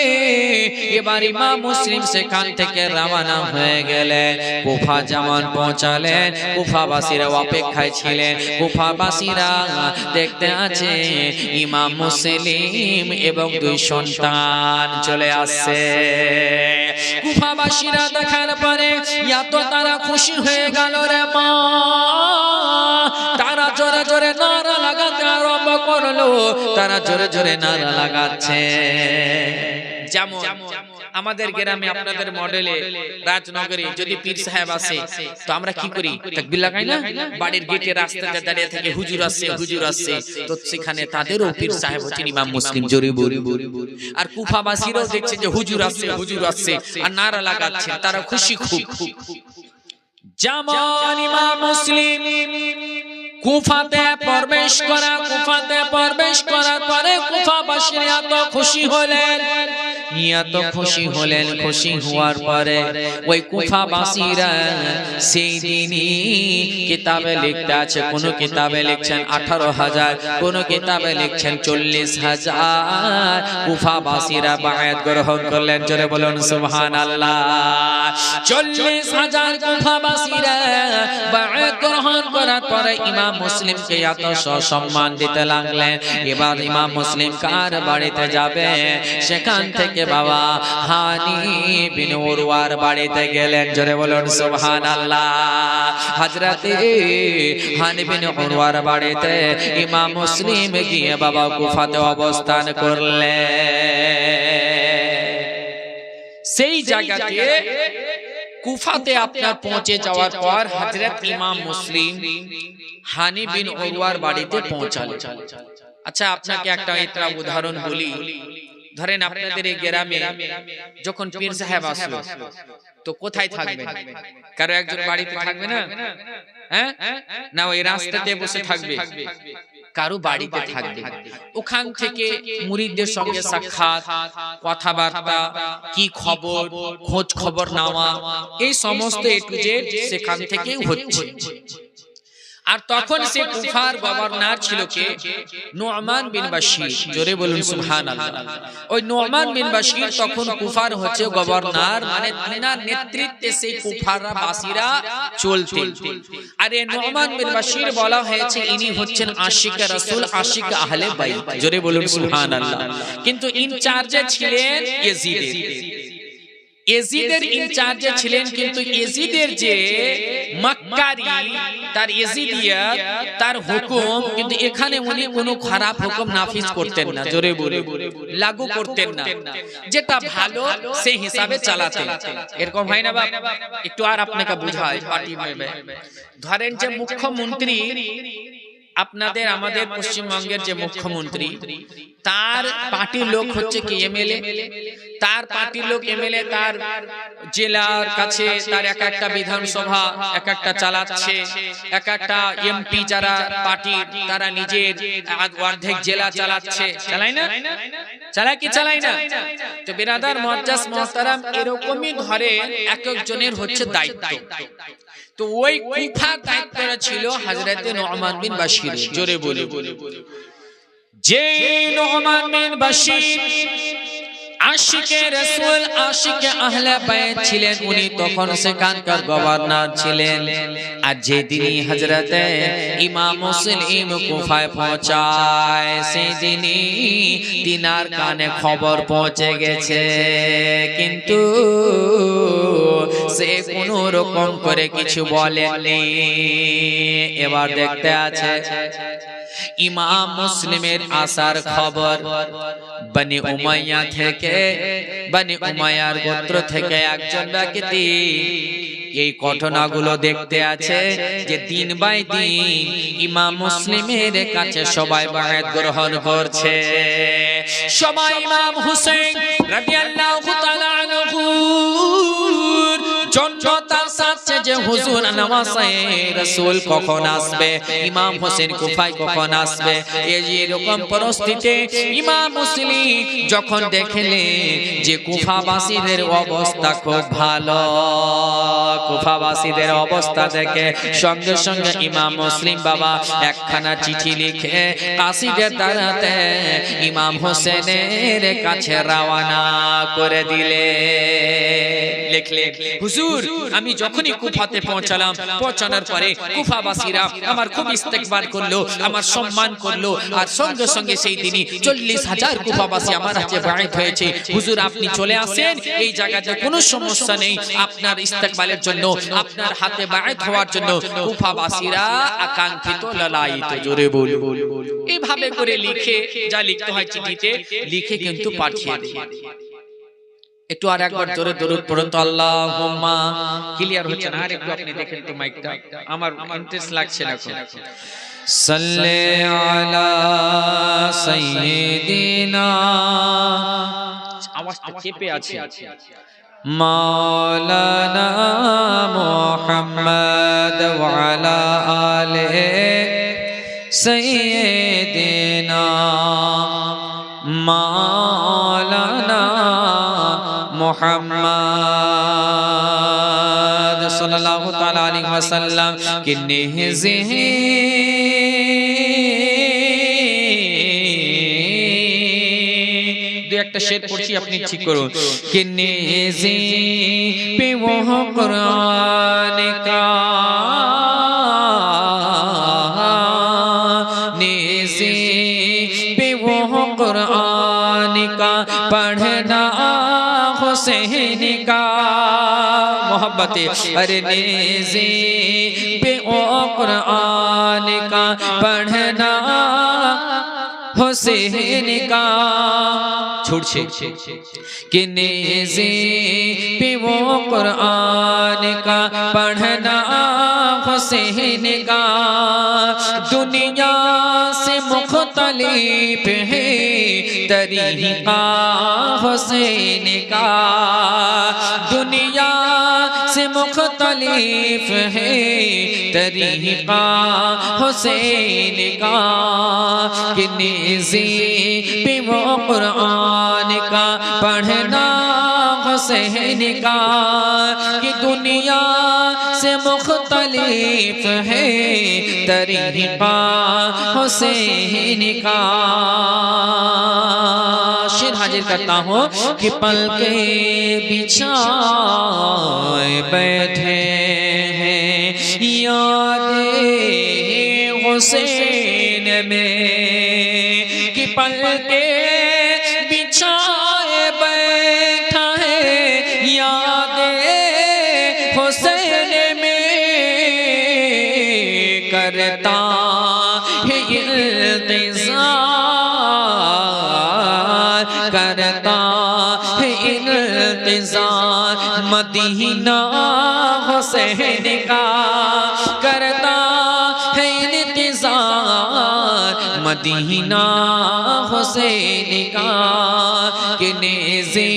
এবার ইমাম মুসলিম সেখান থেকে রওনা হয়ে গেলেন। কুফা যেমন পৌঁছালেন, কুফাবাসীরা অপেক্ষায় ছিলেন। কুফাবাসীরা দেখতে আছে ইমাম মুসলিম এবং 2 সন্তান চলে আসছে। কুফাবাসীরা দেখার পরে এত তারা খুশি হয়ে গেল রে মা, তারা জোরে জোরে নারা লাগাতে আরম্ভ করলো, তারা জোরে জোরে নারা লাগাচ্ছে। যেমন আমাদের গ্রামে আপনাদের মডেলে রাজনগরে যদি পীর সাহেব আসে তো আমরা কি করি, তাকবীর লাগাই না? বাড়ির গেটে রাস্তাতে দাঁড়িয়ে থেকে হুজুর আসছে হুজুর আসছে, তো সেখানে তাদেরও পীর সাহেব হচ্ছেন ইমাম মুসলিম, জোরে বলি। আর কুফাবাসীরাও দেখছে যে হুজুর আসছে হুজুর আসছে আর নারা লাগাচ্ছে, তারা খুশি খুব। যেমন ইমাম মুসলিম কুফাতে প্রবেশ করার পরে কুফাবাসীরা এত খুশি হলেন, খুশি হওয়ার পরে ওই কুফাবাসীরা সেই দিনই কিতাবে লিখতে আছে, কোন কিতাবে লিখছেন 18,000, কোন কিতাবে লিখছেন 40,000 কুফাবাসীরা বায়াত গ্রহণ করলেন। জোরে বলুন সুবহানাল্লাহ। 40,000 কুফাবাসীরা বায়াত গ্রহণ করার পরে ইমাম মুসলিমকে এত সম্মান দিতে লাগলেন। এবার ইমাম মুসলিম কার বাড়িতে যাবে, সেখান থেকে বাবা হানি বিন উরওয়ার বাড়িতে গেলেন। জোরে বলুন সুবহানাল্লাহ। হযরতে হানি বিন উরওয়ার বাড়িতে ইমাম মুসলিম গিয়ে বাবা কুফাতে অবস্থান করলেন। সেই জায়গাতে কুফাতে আপনার পৌঁছে যাওয়ার পর হযরত ইমাম মুসলিম হানি বিন উরওয়ার বাড়িতে পৌঁছালেন। আচ্ছা আপনাকে একটা উদাহরণ বলি। ধরেন আপনাদের এই গ্রামে যখন পীর সাহেব আসলো তো কোথায় থাকবেন? কারো একজন বাড়িতে থাকবে না? হ্যাঁ না, ওই রাস্তাতে বসে থাকবে, কারো বাড়িতে থাকবে। ওখান থেকে মুরিদদের সঙ্গে সাক্ষাৎ, কথাবার্তা, কি খবর, খোঁজ খবর নেওয়া, এই সমস্ত এ টু জেড সেখান থেকেই হচ্ছে। আর তখন সে কুফার গভর্নর ছিল কে? নু'মান বিন বাশির। জোরে বলুন সুবহানাল্লাহ। ওই নু'মান বিন বাশির তখন কুফার হচ্ছে গভর্নর, মানে তিনার নেতৃত্বে সেই কুফাররা বাসীরা চলতেন। আর এই নু'মান বিন বাশির বলা হয়েছে ইনি হচ্ছেন আশিকে রাসূল, আশিকে আহলে বাইত। জোরে বলুন সুবহানাল্লাহ। কিন্তু ইনচার্জে ছিলেন এজিদের ইনচার্জে ছিলেন, কিন্তু এজিদের যে মাক্কারি, তার এজিদিয়াত, তার হুকুম, কিন্তু এখানে উনি কোনো খারাপ হুকুম নাফিজ করতেন না। জোরে বলে লাগু করতেন না, যেটা ভালো সেই হিসাবে চালাতেন। এরকম হয় না বাপ? একটু আর আপনাকে বুঝাই। ধরেন যে মুখ্যমন্ত্রী, আপনাদের আমাদের পশ্চিমবঙ্গের যে মুখ্যমন্ত্রী, তার পার্টির লোক হচ্ছে কি এমএলএ, তার পার্টির লোক এমএলএ তার জেলার কাছে তার এক একটা বিধানসভা এক একটা চালাচ্ছে, এক একটা এমপি যারা পার্টির তারা নিজের অর্ধেক জেলা চালাচ্ছে, চালায় না? চালায় কি চালায় না? তো বিরাদার মুআজ্জাজ মুহতারাম, এরকমই ধরে এক একজনের হচ্ছে দায়িত্ব। তো ওই কুফার দায়িত্বটা ছিল হযরতে নু'মান বিন বাশির। জোরে বলে যে নু'মান বিন বাশির আশিকে রাসূল, আশিকে আহলে বাইত ছিলেন, উনি তখন সেখানকার গভর্নর ছিলেন। আর যেদিনই হযরতে ইমাম মুসলিম কুফায় পৌঁছায়, সেদিনই তিনার কানে খবর পৌঁছে গেছে, কিন্তু সে কোনো রকম করে কিছু বলেননি। এবার দেখতে আছে ইমাম মুসলিমের আসার খবর বনি উমাইয়া থেকে, বনি উমাইয়ার গোত্র থেকে একজন ব্যক্তি এই ঘটনাগুলো দেখতে আছে যে দিন বাই দিন ইমাম মুসলিমের কাছে সবাই বায়াত গ্রহণ করছে। সবাই ইমাম হুসাইন রাদিয়াল্লাহু তাআলা আনহু জন্নতার সাথে যে হুজুর নামাজে রাসূল কখন আসবে, ইমাম হোসেন কুফায় কখন আসবে, এই এরকম পরিস্থিতিতে ইমাম মুসলিম যখন দেখলেন যে কুফাবাসীদের অবস্থা খুব ভালো, কুফাবাসীদের অবস্থা দেখে সঙ্গে সঙ্গে ইমাম মুসলিম বাবা একখানা চিঠি লিখে কাসিদের দ্বারাতে ইমাম হোসেনের কাছে রওনা করে দিলেন। লিখলেন, হুজুর আমি যখনই কুফাতে পৌঁছালাম, পৌঁছানোর পরে কুফাবাসীরা আমার খুব ইস্তেকবার করলো, আমার সম্মান করলো, আর সঙ্গে সঙ্গে সেই দিনই 40,000 কুফাবাসী আমার কাছে বায়াত হয়েছে। হুজুর আপনি চলে আসেন, এই জায়গাতে কোনো সমস্যা নেই, আপনার ইস্তেকবালের জন্য, আপনার হাতে বায়াত হওয়ার জন্য কুফাবাসীরা আকাঙ্ক্ষিত লালায়িত, জোরে বলুন। এইভাবে করে লিখে, যা লিখতে হয় চিঠিতে লিখে কিন্তু পাঠিয়ে দেয়। একটু আর একবার জোরে দরুদ পড়ুন তো, আল্লাহুম্মা। ক্লিয়ার হচ্ছে না? আর একটু আপনি দেখেন তো মাইকটা, আমার ইন্টারেস্ট লাগছে না এখন। সাল্লি আলা সাইয়্যিদিনা, আওয়াজটা চেপে আছে, মাওলানা মুহাম্মদ ওয়া আলা আলিহি সাইয়্যিদিনা, মাওলানা মুহাম্মদ সাল্লাল্লাহু তাআলা আলাইহি ওয়াসাল্লাম কে নেহে দু একটা শের পড়ছি, আপনি ঠিক করুন। কে নেজি পে वो कुरान का, नेज़े पे वो कुरान का पढ़ना हुसैन का, मोहब्बत अरे नेज़े पे वो कुरान का पढ़ना हुसैन का, छुड़छे कि नेज़े पे वो कुरान का पढ़ना हुसैन का, दुनिया से मुख्तलिफ है तरीक़ा हुसैन का, दुनिया से मुख्तलिफ है तरीक़ा हुसैन का, कि नेज़े पे वो कुरान का पढ़ना हुसैन का, कि दुनिया से मुख्तलिफ है तरीक़ा हुसैन का। शेर हाजिर करता हूँ कि पलके बिछाए बैठे हैं यादें हुसैन में, कि पलके बिछाए बैठा है यादें हुसैन में, करता है इंतज़ार, करता है इंतज़ार मदीना हुसैन का, करता है इंतज़ार मदीना हुसैन का, कि नेज़े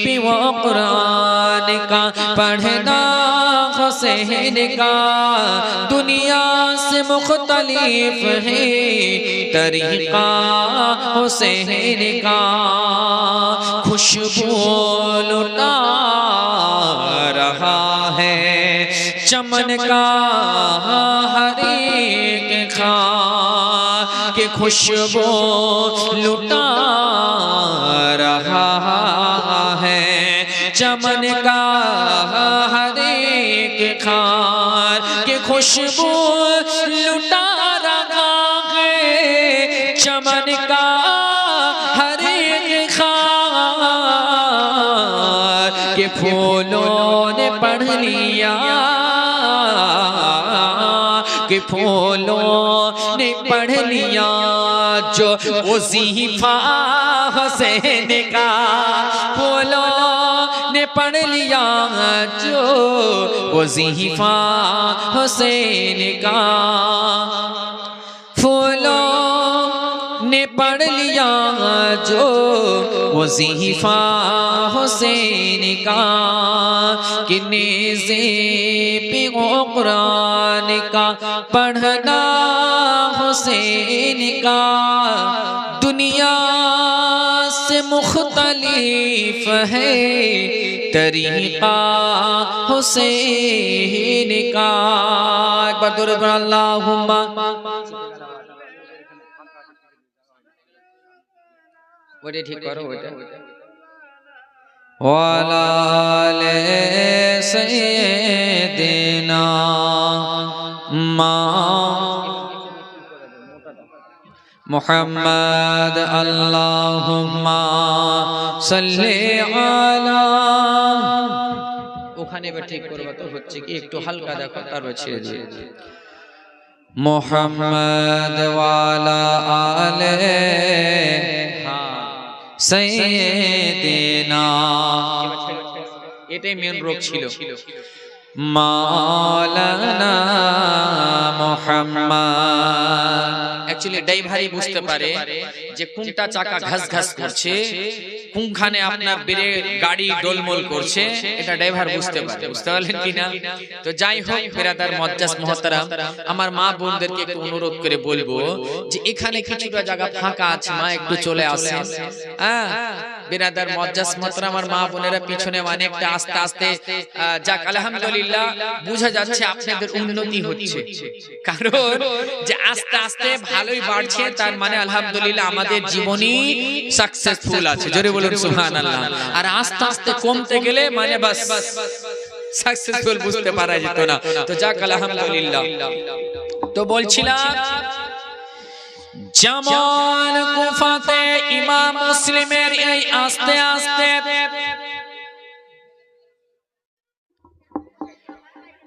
पे वो कुरान का पढ़ना हुसैन का, दुनिया से मुख्तलिफ है तरीक़ा हुसैन का, खुशबू लुटा रहा है चमन का हर एक खां, कि खुशबू लुटा रहा है चमन का हर एक खां, कि खुशबू लुटा रहा है चमन का हर एक खां, कि फूलों ने पढ़ लिया, कि फूलों ने पढ़ लिया जो वज़ीफ़ा हुसैन का, फूलों ने पढ़ लिया जो वज़ीफ़ा हुसैन का, फूलों ने पढ़ लिया जो वज़ीफ़ा हुसैन का, कि नेज़े पे वो कुरान का पढ़ना हुसैन का, दुनिया से मुख्तलिफ है तरीक़ा हुसैन का। एक बार दुरूद पढ़ो, अल्लाहुम्मा। ওটা ঠিক করো, ওটা ওয়ালা আলে সাইয়্যিদিনা মুহাম্মদ আল্লাহুম্মা সাল্লি আলা। ওখানে এবার ঠিক করবা তো হচ্ছে কি একটু হালকা দেখো তারপর ছেড়ে দিয়ে মুহাম্মদ ওয়ালা আলে সাইয়্যিদিনা। এটাই মেন রোগ ছিল। মাওলানা মুহাম্মদ অ্যাকচুয়ালি ড্রাইভারই বুঝতে পারে যে কোনটা চাকা ঘাস ঘাস করছে, কোনখানে আপনার বেরে গাড়ি ডোলমোল করছে, এটা ড্রাইভার বুঝতে পারে। বুঝতে পারলেন কিনা? তো যাই হোক বিরাদার মুআজ্জাজ মুহতারাম, আমার মা বোনদেরকে একটু অনুরোধ করে বলবো যে এখানে কিছুটা জায়গা ফাঁকা আছে, মা একটু চলে আসেন। হ্যাঁ বিরাদার মুআজ্জাজ মুহতারাম, আমার মা বোনেরা পিছনে অনেকটা আস্তে আস্তে যাক আলহামদুলিল্লাহ বোঝা যাচ্ছে আপনাদের উন্নতি হচ্ছে, কারণ যে আস্তে আস্তে ভালোই বাড়ছে তার মানে আলহামদুলিল্লাহ আমাদের জীবনী সাকসেসফুল আছে। জোরে বলুন সুবহানাল্লাহ। আর আস্তে আস্তে কমতে গেলে মানে বাস সাকসেসফুল বুঝতে পারা যেত না। তো যাক আলহামদুলিল্লাহ। তো বলছিলাম যেমন কুফাতে ইমাম মুসলিমের এই আস্তে আস্তে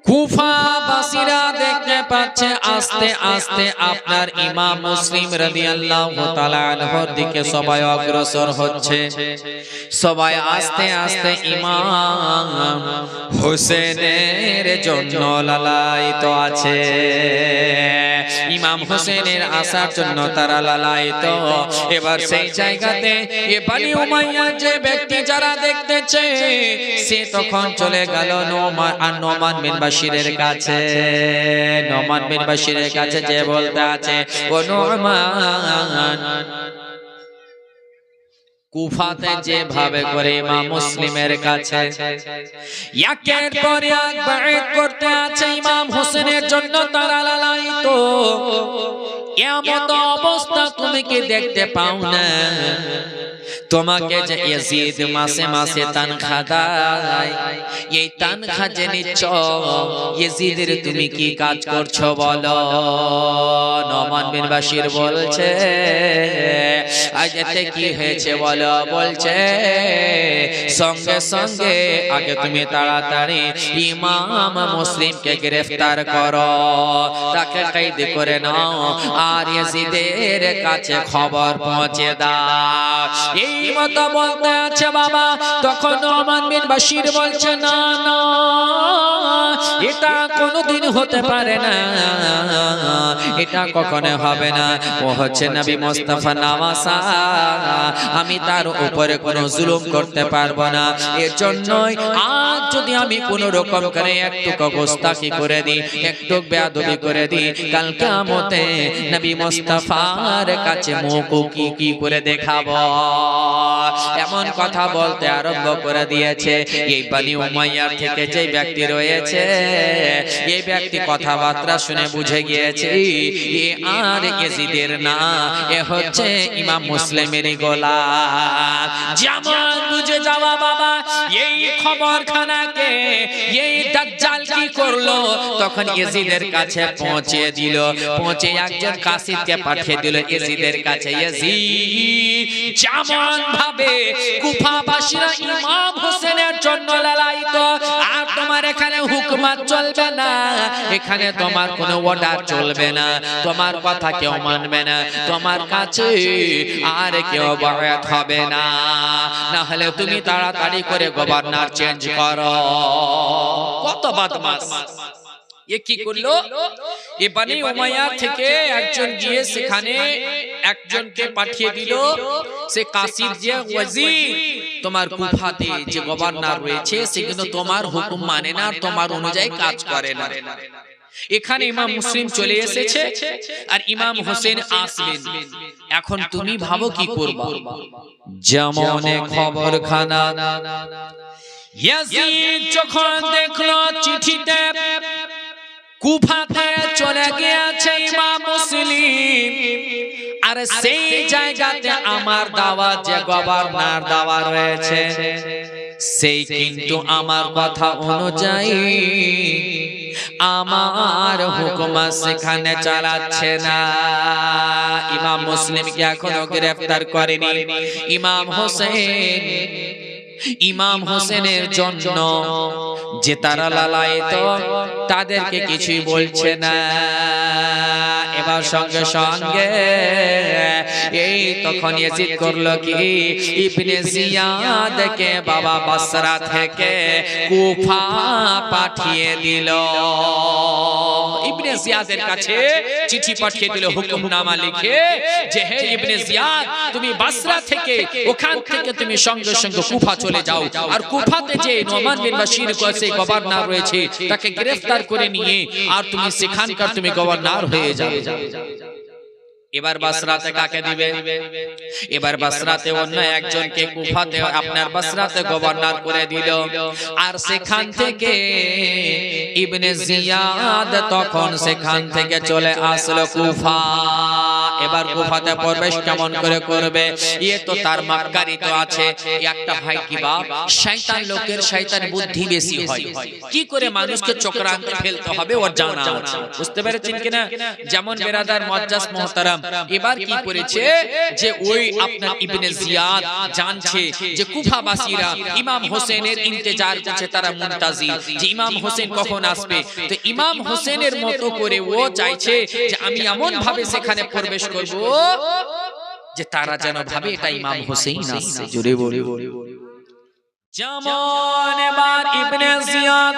কুফাবাসীরা দেখতে পাচ্ছে আস্তে আস্তে আপনার ইমাম মুসলিম রাদিয়াল্লাহু তাআলা আনহুর দিকে সবাই অগ্রসর হচ্ছে। সবাই আস্তে আস্তে ইমাম হোসেনের জন্য লালায়িত আছে। ইমাম হোসেনের আসার জন্য তারা লালায়িত। এবার সেই জায়গাতে এ বনি উমাইয়ার যে ব্যক্তি যারা দেখতেছে সে তখন চলে গেল নোমান বিন বাশিরের কাছে। নোমান বিন বাশিরের কাছে যে বলতে আছে, ও নোমান, কুফাতে যেভাবে করে ইমাম মুসলিমের কাছে একের পর এক বাইত করতে আছে ইমাম হোসেনের জন্য তারা লালায়িত, এমন অবস্থা তুমি কি দেখতে পাও না? তোমাকে যে ইয়াজিদ মাসে মাসে তানখা দেয়, এই তানখা যে নিচ্ছ ইয়াজিদের তুমি কি কাজ করছো বলো? নোমান বিন বাশির বলছে আজ এতে কি হয়েছে বলো? বলছে সঙ্গে সঙ্গে আগে তুমি তাড়াতাড়ি ইমাম মুসলিমকে গ্রেফতার করো, তাকে কয়েদ করে নাও আর ইয়াজিদের কাছে খবর পৌঁছে দাও। এই মত বলতে আছে বাবা। তখন নোমান বিন বাশির বলছে না না, এটা কোনোদিন হতে পারে না, এটা কখনো হবে না। ও হচ্ছে নবী মুস্তাফা নওয়াসা, আমি তার উপরে কোনো জুলুম করতে পারবো না। এর জন্যই আজ যদি আমি কোন রকম করে একটু গোস্তাখি করে দিই, একটু বেয়াদবি করে দিই, কাল কিয়ামতে নবী মুস্তাফার কাছে মুখ কি করে দেখাবো? এমন কথা বলতে আরম্ভ করে দিয়েছে। এই বনি উমাইয়ার থেকে যে ব্যক্তি রয়েছে, এই ব্যক্তি কথাবার্তা শুনে বুঝে গিয়েছে এ আর ইয়াজিদের না, এ হচ্ছে ইমাম মুসলিমেরই গোলাম। যেমন বুঝে যাওয়া বাবা এই খবরখানাকে এই দাজ্জাল কি করলো, তখন ইয়াজিদের কাছে পৌঁছে দিল। পৌঁছে একজন কাসিদকে পাঠিয়ে দিল ইয়াজিদের কাছে। ইয়াজিদ যেমন ভাবে কুফাবাসীরা ইমাম হোসেনের জন্য লালায়িত, আর তোমার এখানে হুকুমত চলবে না, এখানে তোমার কোনো অর্ডার চলবে না, তোমার কথা কেউ মানবে না, তোমার কাছে আর কেউ বায়াত হবে না, না হলে তুমি তাড়াতাড়ি করে গভর্নর চেঞ্জ করো। কত বদমাশ! এ কি করলো? এ বনি উমাইয়া থেকে একজন গিয়ে সেখানে একজনকে পাঠিয়ে দিল, সে কাসিদ যে ওয়াজির, তোমার কুফাতে যে গভর্নর রয়েছে সে কিন্তু তোমার হুকুম মানে না, তোমার অনুযায়ী কাজ করে না। এখানে ইমাম মুসলিম চলে এসেছে আর ইমাম হোসেন আসলেন। এখন তুমি ভাবো কি করবা? যেমন খবরখানা ইয়াজিদ যখন দেখলো চিঠিতে কুফাতে চলে গিয়েছে ইমাম মুসলিম, আর সেই জায়গাতে আমার দাওয়াত যে গভর্নর দাওয়া রয়েছে সেই কিন্তু আমার কথা অনুযায়ী আমার হুকুম সেখানে চালাচ্ছে না। ইমাম মুসলিমকে এখনো গ্রেফতার করেনি। ইমাম হোসেনের জন্য যে তারা লালায়িত, তাদেরকে কিছুই বলছে না। এবার সঙ্গে সঙ্গে এই তখন ইয়াজিদ করলো কি, ইবনে জিয়াদকে বাবা বাসরা থেকে কুফা পাঠিয়ে দিল। ইবনে জিয়াদের কাছে চিঠি পাঠিয়ে দিল, হুকুমনামা লিখে যে হে ইবনে জিয়াদ, তুমি বাসরা থেকে, ওখান থেকে তুমি সঙ্গে সঙ্গে কুফা চলে যাও, আর কুফাতে যে নোমান বিন বাশির কাছে গভর্নর রয়েছে তাকে গ্রেফতার করে নিয়ে আর তুমি সেখানকার তুমি গভর্নর হয়ে যাও। এবার বাসরাতে কাকে দিবে? এবার বাসরাতে অন্য একজনকে কুফাতে আপনার বাসরাতে গভর্নর করে দিল। আর সেখান থেকে ইবনে জিয়াদ তখন সেখান থেকে চলে আসলো কুফা। এবার কুফাতে প্রবেশ কেমন করে করবে? তো তার মাক্কারি তো আছে একটা ভাই, কি বাপ শয়তান লোকের, শয়তান বুদ্ধি বেশি হয়, কি করে মানুষকে চক্রান্তে ফেলতে হবে ওর জানা আছে। বুঝতে পেরেছেন কিনা? যেমন বেরাদার মুআজ্জাজ মুহতারাম, এবার কি করেছে যে ওই আপনার ইবনে জিয়াদ জানছে যে কুফাবাসীরা ইমাম হোসেনের ইন্তজার করছে, তারা মুনতাজি যে ইমাম হোসেন কখন আসবে। তো ইমাম হোসেনের মতো করে ও চাইছে যে আমি এমন ভাবে সেখানে প্রবেশ করব যে তারা যেন ভাবে এটা ইমাম হোসেন আসছে। জোরে বলে যেমন এবার ইবনে জিয়াদ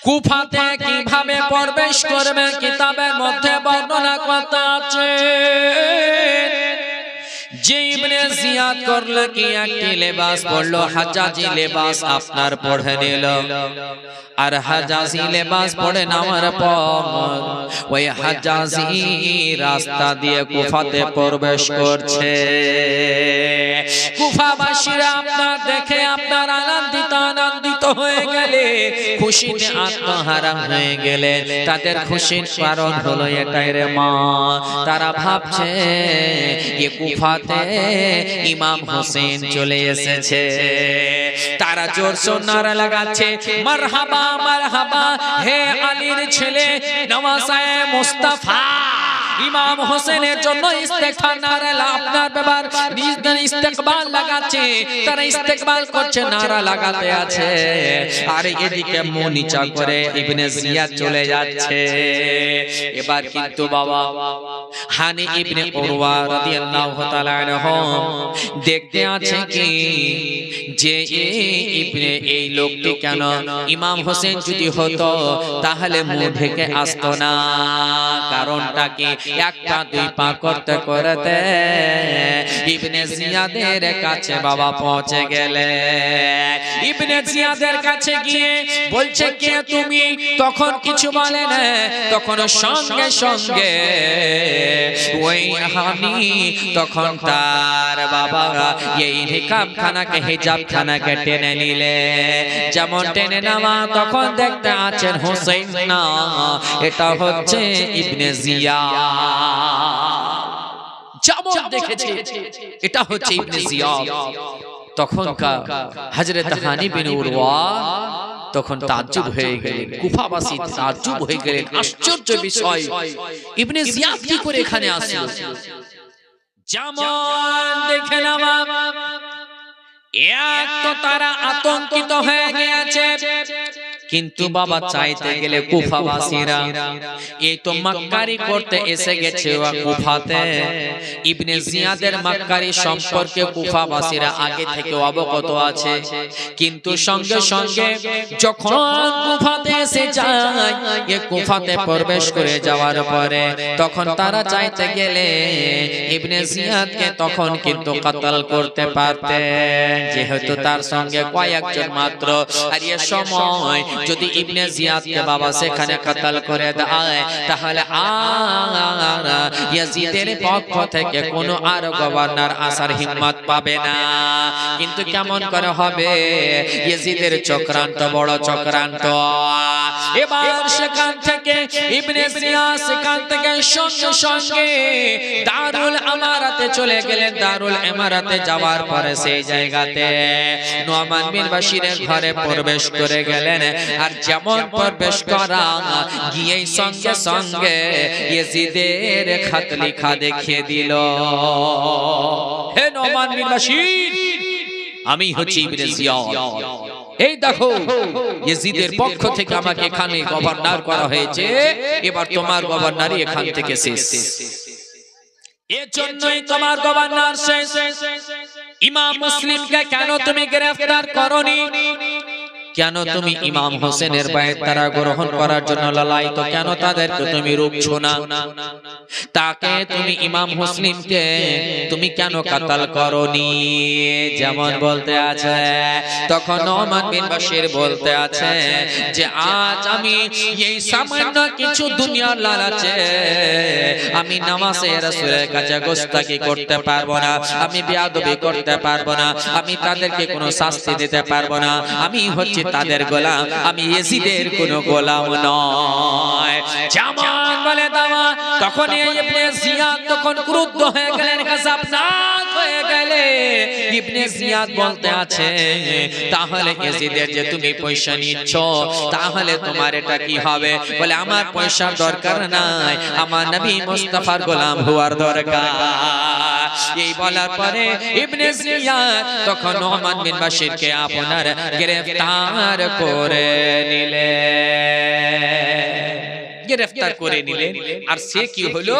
কুফাতে কিভাবে প্রবেশ করবে কিতাবের মধ্যে বর্ণনা করা আছে যে ইবনে জিয়াদ করলো কি একটি লেবাস পরলো, হাজাজি লেবাস আপনার পরে নিল। আর হাজাজি লেবাস পরে নেওয়ার পর ওই হাজাজি রাস্তা দিয়ে কুফাতে প্রবেশ করছে। কুফাবাসীরা আপনার দেখে আপনার আনন্দিত হয়ে গেলে, খুশিতে আত্মহারা হয়ে গেলে। তাদের খুশির কারণ হলো এটাই রে মা, তারা ভাবছে এ কুফাতে ইমাম হোসেন চলে এসেছে। তারা জোর সোর নারা লাগাচ্ছে, মারহাবা মারহাবা, হে আলীর ছেলে নওয়াসায়ে মুস্তাফা। ইমাম হোসেনের জন্য ইস্তেগফার নারা আপনার ব্যাপার ইস্তেকবাল লাগাচ্ছে, তারা ইস্তেকবাল করছে, নারা লাগাতে আছে। আর এদিকে মুখ নিচা করে ইবনে জিয়াদ চলে যাচ্ছে। এবার কিন্তু বাবা হানি ইবনে উরওয়া রাদিয়াল্লাহু তাআলা আনহু দেখতে আছে কি যে এই লোকটি কেন, ইমাম হোসেন যদি হতো তাহলে মুখ ঢেকে আসতো না। কারণটা কি? একটা দুই পা করতে করতে ইবনে জিয়াদের কাছে বাবা পৌঁছে গেলে। ইবনে জিয়াদের কাছে গিয়ে বলছে কে তুমি? তখন কিছু বলে না, তখন সঙ্গে সঙ্গে ওই হানি তখন তার বাবা এই হিজাব খানাকে টেনে নিলে। যেমন টেনে নেওয়া, তখন দেখতে আছেন হোসেন না, এটা হচ্ছে ইবনে জিয়াদ। যেমন দেখেছে এটা হচ্ছে ইবনে জিয়াদ। তখনকার হযরত হানি বিন উরওয়া তখন তাজ্জুব হয়ে গেলেন, কুফাবাসী তাজ্জুব হয়ে গেলেন। আশ্চর্য বিষয়, ইবনে জিয়াদ কি করে এখানে আসলো? যেমন দেখে নেওয়া, এক তো তারা আতঙ্কিত হয়ে গিয়েছে, কিন্তু বাবা চাইতে গেলে কুফাবাসীরা এই তো মাক্কারি করতে এসে গেছে কুফাতে। ইবনে জিয়াদের মাক্কারি সম্পর্কে কুফাবাসীরা আগে থেকে অবগত আছে, কিন্তু সঙ্গে সঙ্গে যখন কুফাতে এসে যায়, এই কুফাতে প্রবেশ করে যাওয়ার পরে তখন তারা চাইতে গেলে ইবনে জিয়াদকে তখন কিন্তু কতল করতে পারতেন, যেহেতু তার সঙ্গে কয়েকজন মাত্র। আর এই সময় যদি ইবনে জিয়াদকে বাবা সেখানে কতল করে দেয়, তাহলে আর ইয়াজিদের পক্ষ থেকে কোনো আর গভর্নর আসার হিম্মত পাবে না। কিন্তু কেমন করে হবে? ইয়াজিদের চক্রান্ত বড় চক্রান্ত। এবার সেখান থেকে ইবনে জিয়াদ সেখান থেকে সঙ্গে সঙ্গে দারুল আমারাতে চলে গেলেন। দারুল আমারাতে যাওয়ার পরে সেই জায়গাতে নু'মান বিন বাশিরের ঘরে প্রবেশ করে গেলেন। আর যেমন প্রবেশ করা গিয়েই সঙ্গে সঙ্গে ইয়াজিদের খত লেখা দেখিয়ে দিল। হে নু'মান বিন বাশির, আমি হচ্ছি ইবনে জিয়াদ, এই দেখো ইয়াজিদের পক্ষ থেকে আমাকে এখানে গভর্নর করা হয়েছে, এবার তোমার গভর্নরই এখান থেকে শেষ। এর জন্যই তোমার গভর্নর শেষ। ইমাম মুসলিমকে কেন তুমি গ্রেফতার করনি? কেন তুমি ইমাম হোসেনের বায়াত তারা গ্রহণ করার জন্য লালায়িত, কেন তাদেরকে তুমি রুখছো না? তাকে তুমি ইমাম মুসলিমকে তুমি কেন কাতাল করনি? যেমন বলতে আছে, তখন নু'মান বিন বাশির বলতে আছে যে আজ আমি এই সামান্য কিছু দুনিয়ার লালচে আমি নামাজে রাসূলের কাছে গোস্তাকি করতে পারবো না, আমি বেয়াদবি করতে পারবো না, আমি তাদেরকে কোনো শাস্তি দিতে পারবো না। আমি হচ্ছে তাদের গোলাম, আমি ইয়াজিদের কোনো গোলাম নয়। যেমন বলে দাওয়া, তখন ইবনে জিয়াদ তখন ক্রুদ্ধ হয়ে গেলেন, গজবনাক হয়ে গেলে। ইবনে জিয়াদ বলতে আছে, তাহলে ইয়াজিদের যে তুমি পয়সা নিচ্ছ, তাহলে তোমার এটা কি হবে? বলে আমার পয়সার দরকার নাই, আমার নবী মুস্তাফার গোলাম হওয়ার দরকার। এই বলার পরে ইবনে জিয়াদ তখন নু'মান বিন বাশিরকে আপনার গ্রেফতার করে নিলেন। আর সে কি হলো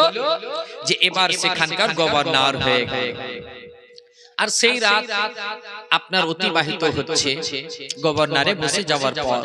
যে এবার সেখানকার গভর্নর হয়ে গেল। আর সেই রাত আপনার অতিবাহিত হচ্ছে গভর্নরে বসে যাওয়ার পর।